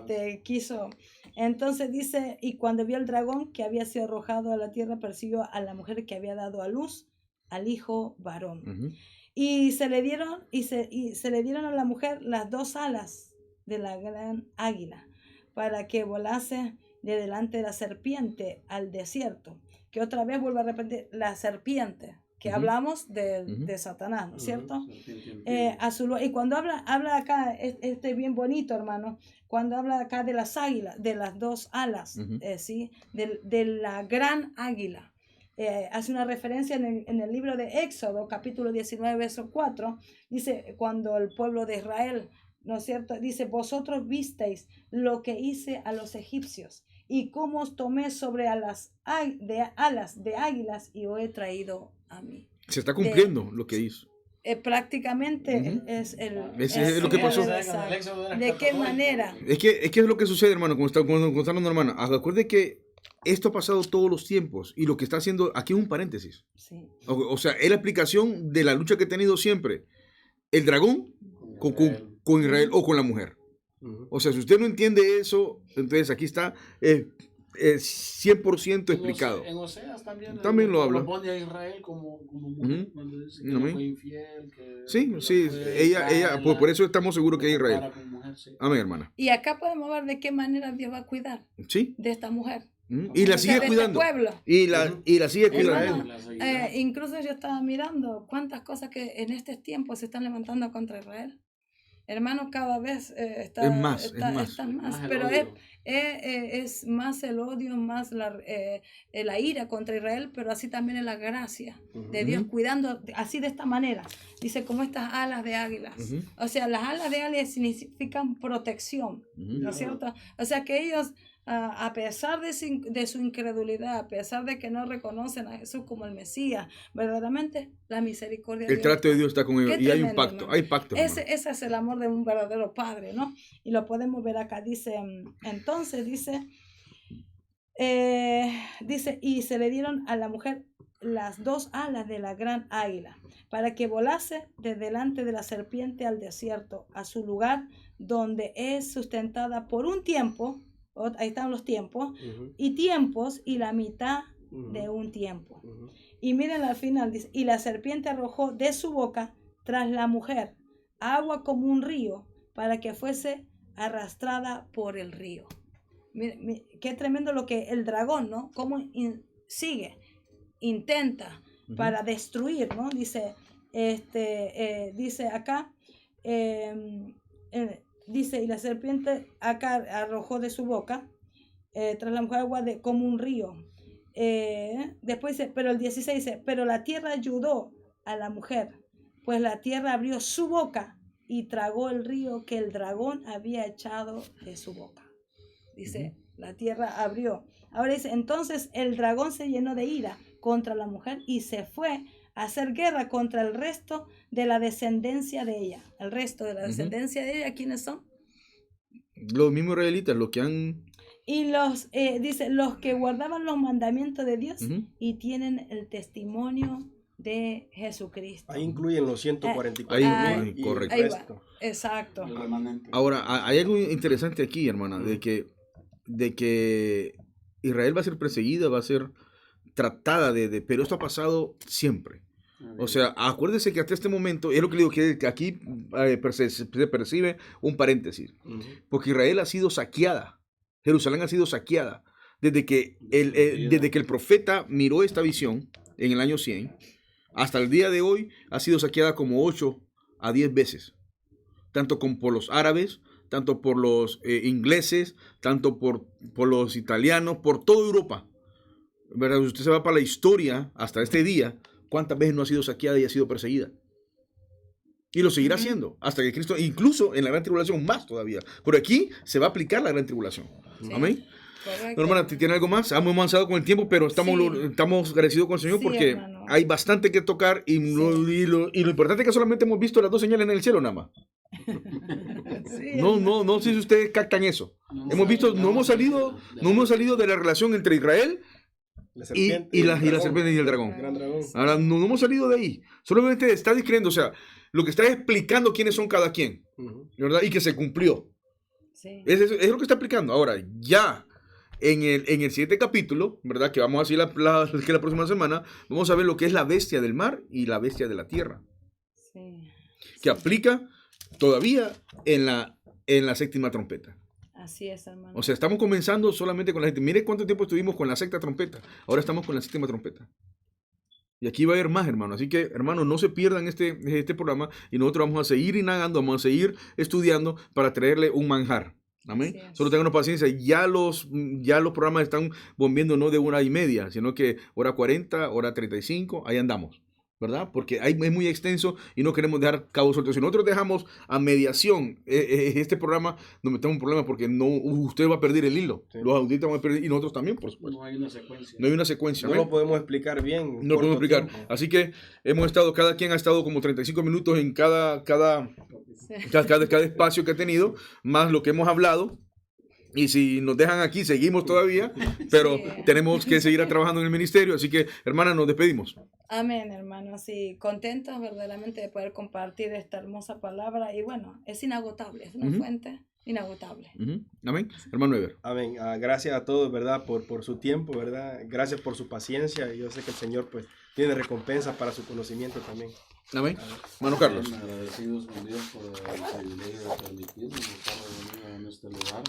Sí, quiso... Entonces dice, y cuando vio el dragón que había sido arrojado a la tierra, persiguió a la mujer que había dado a luz al hijo varón. Y se le dieron a la mujer las dos alas de la gran águila para que volase de delante de la serpiente al desierto. Que otra vez vuelvo a repetir, la serpiente, que hablamos de Satanás, ¿no es cierto? Y cuando habla acá, bien bonito, hermano, cuando habla acá de las águilas, de las dos alas, ¿sí? De la gran águila. Hace una referencia en el libro de Éxodo, capítulo 19, verso 4, dice, cuando el pueblo de Israel, ¿no es cierto?, dice, vosotros visteis lo que hice a los egipcios y cómo os tomé sobre alas de águilas y os he traído a mí. Se está cumpliendo lo que hizo. Prácticamente es lo que pasó. ¿De qué manera? Es que es lo que sucede, hermano, como está hablando, hermana. Acuerde que esto ha pasado todos los tiempos y lo que está haciendo aquí es un paréntesis. Sí. O sea, es la explicación de la lucha que ha tenido siempre el dragón con Israel o con la mujer. O sea, si usted no entiende eso, entonces aquí está 100% explicado. En Oseas también lo habla. Lo pone a Israel como mujer, cuando dice que fue infiel. Que sí, ella por eso estamos seguros que es Israel. Mujer, sí. Amén, hermana. Y acá podemos ver de qué manera Dios va a cuidar de esta mujer. Y la sigue cuidando. Y la sigue cuidando. Incluso yo estaba mirando cuántas cosas que en este tiempo se están levantando contra Israel. Hermano, cada vez están más. Pero es más el odio, más la ira contra Israel, pero así también es la gracia de Dios cuidando, así de esta manera. Dice, como estas alas de águilas. O sea, las alas de águilas significan protección, ¿no es cierto? O sea, que ellos... a pesar de su incredulidad, a pesar de que no reconocen a Jesús como el Mesías, verdaderamente la misericordia de Dios. El trato de Dios está con ellos. Y hay un pacto. Hay pacto. Ese es el amor de un verdadero padre, ¿no? Y lo podemos ver acá. Dice, entonces, dice, y se le dieron a la mujer las dos alas de la gran águila para que volase de delante de la serpiente al desierto, a su lugar donde es sustentada por un tiempo. Ahí están los tiempos, y tiempos, y la mitad de un tiempo. Y miren al final, dice, y la serpiente arrojó de su boca tras la mujer agua como un río, para que fuese arrastrada por el río. Miren, qué tremendo lo que el dragón, ¿no? Cómo intenta para destruir, ¿no? Dice, dice acá, dice, y la serpiente acá arrojó de su boca, tras la mujer agua como un río. Después dice, pero el 16 dice, pero la tierra ayudó a la mujer, pues la tierra abrió su boca y tragó el río que el dragón había echado de su boca. Dice, la tierra abrió. Ahora dice, entonces el dragón se llenó de ira contra la mujer y se fue a hacer guerra contra el resto de la descendencia de ella. El resto de la descendencia de ella, ¿quiénes son? Los mismos israelitas, los que han... Y dice, los que guardaban los mandamientos de Dios y tienen el testimonio de Jesucristo. Ahí incluyen los 144 Ahí, y correcto. el Ahí va. resto. Exacto. El remanente. Ahora, hay algo interesante aquí, hermana, de que Israel va a ser perseguida, va a ser tratada pero esto ha pasado siempre. O sea, acuérdese que hasta este momento, es lo que le digo, que aquí se percibe un paréntesis, porque Israel ha sido saqueada, Jerusalén ha sido saqueada, desde que el profeta miró esta visión en el año 100, hasta el día de hoy ha sido saqueada como 8 a 10 veces, tanto por los árabes, tanto por los ingleses, tanto por los italianos, por toda Europa. ¿Verdad? Usted se va para la historia hasta este día, ¿cuántas veces no ha sido saqueada y ha sido perseguida? Y lo seguirá haciendo hasta que Cristo, incluso en la gran tribulación más todavía. Por aquí se va a aplicar la gran tribulación. Sí. Amén. Correcto. Hermana, ¿tiene algo más? Hemos avanzado con el tiempo, pero estamos agradecidos con el Señor porque hermano, hay bastante que tocar y lo importante es que solamente hemos visto las 2 señales en el cielo nada más. No sé si ustedes captan eso. No hemos salido de la relación entre Israel la serpiente y la serpiente y el dragón. Ahora no hemos salido de ahí. Solamente está describiendo, o sea, lo que está explicando quiénes son cada quien, ¿verdad? Y que se cumplió. Sí. Es lo que está explicando. Ahora, ya en el siguiente capítulo, ¿verdad? Que vamos a hacer la próxima semana, vamos a ver lo que es la bestia del mar y la bestia de la tierra. Sí. Que aplica todavía en la 7ª trompeta. Así es, hermano. O sea, estamos comenzando solamente con la gente. Mire cuánto tiempo estuvimos con la 6ª trompeta. Ahora estamos con la 7ª trompeta. Y aquí va a haber más, hermano. Así que, hermano, no se pierdan este programa. Y nosotros vamos a seguir indagando, vamos a seguir estudiando para traerle un manjar. Amén. Solo tengan paciencia. Ya los programas están bombeando no de 1h30, sino que hora 40, hora 35, ahí andamos. ¿Verdad? Porque es muy extenso y no queremos dejar cabos sueltos. Si nosotros dejamos a mediación este programa, nos metemos un problema porque usted va a perder el hilo. Sí. Los auditores van a perder y nosotros también, por supuesto. No hay una secuencia. No hay una secuencia. No lo podemos explicar bien. No lo podemos explicar. Tiempo. Así que cada quien ha estado como 35 minutos en cada espacio que ha tenido, más lo que hemos hablado. Y si nos dejan aquí, seguimos todavía, pero tenemos que seguir trabajando en el ministerio. Así que, hermana, nos despedimos. Amén, hermano. Sí, contentos verdaderamente de poder compartir esta hermosa palabra. Y bueno, es inagotable, es una fuente inagotable. Amén. Hermano Eber. Amén. Gracias a todos, ¿verdad? Por su tiempo, ¿verdad? Gracias por su paciencia. Yo sé que el Señor, pues, tiene recompensa para su conocimiento también. Amén. Hermano Carlos. Agradecidos con Dios por el privilegio de permitirnos estar reunidos en este lugar.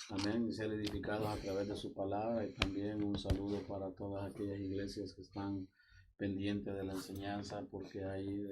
Amén, y ser edificados a través de su palabra, y también un saludo para todas aquellas iglesias que están pendientes de la enseñanza, porque ahí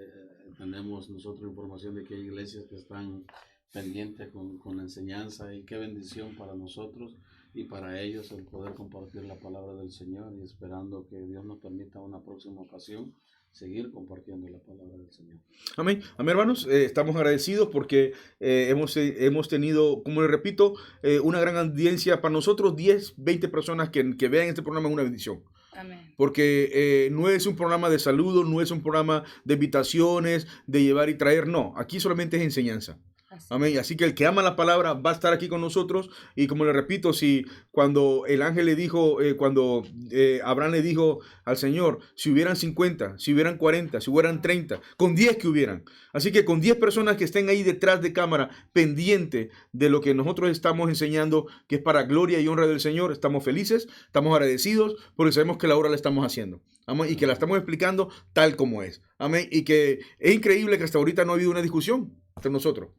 tenemos nosotros información de que hay iglesias que están pendientes con la enseñanza, y qué bendición para nosotros y para ellos el poder compartir la palabra del Señor, y esperando que Dios nos permita una próxima ocasión seguir compartiendo la palabra del Señor. Amén. Amén, hermanos. Estamos agradecidos porque hemos tenido, como les repito, una gran audiencia. Para nosotros, 10, 20 personas que vean este programa es una bendición. Amén. Porque no es un programa de saludos, no es un programa de invitaciones, de llevar y traer. No, aquí solamente es enseñanza. Amén. Así que el que ama la palabra va a estar aquí con nosotros. Y como le repito, si cuando el ángel le dijo, cuando Abraham le dijo al Señor, si hubieran 50, si hubieran 40, si hubieran 30, con 10 que hubieran. Así que con 10 personas que estén ahí detrás de cámara, pendiente de lo que nosotros estamos enseñando, que es para gloria y honra del Señor, estamos felices, estamos agradecidos, porque sabemos que la obra la estamos haciendo. Amén. Y que la estamos explicando tal como es. Amén. Y que es increíble que hasta ahorita no ha habido una discusión entre nosotros.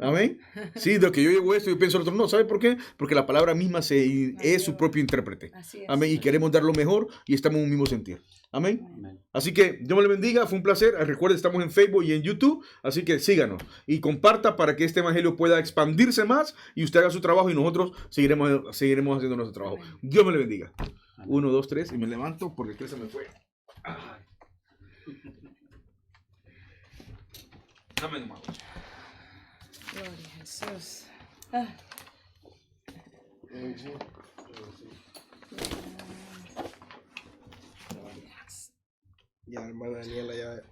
Amén. Sí, de lo que yo llevo esto, yo pienso el otro. No, ¿sabe por qué? Porque la palabra misma es su propio intérprete. Amén. Y queremos dar lo mejor y estamos en un mismo sentir. Amén. Amén. Así que Dios me le bendiga. Fue un placer. Recuerde, estamos en Facebook y en YouTube. Así que síganos y comparta para que este evangelio pueda expandirse más y usted haga su trabajo y nosotros seguiremos haciendo nuestro trabajo. Amén. Dios me le bendiga. 1, 2, 3 y me levanto porque el 3 se me fue. Amén, hermano. Gloria a Jesús. Ya, hermana Daniela, ya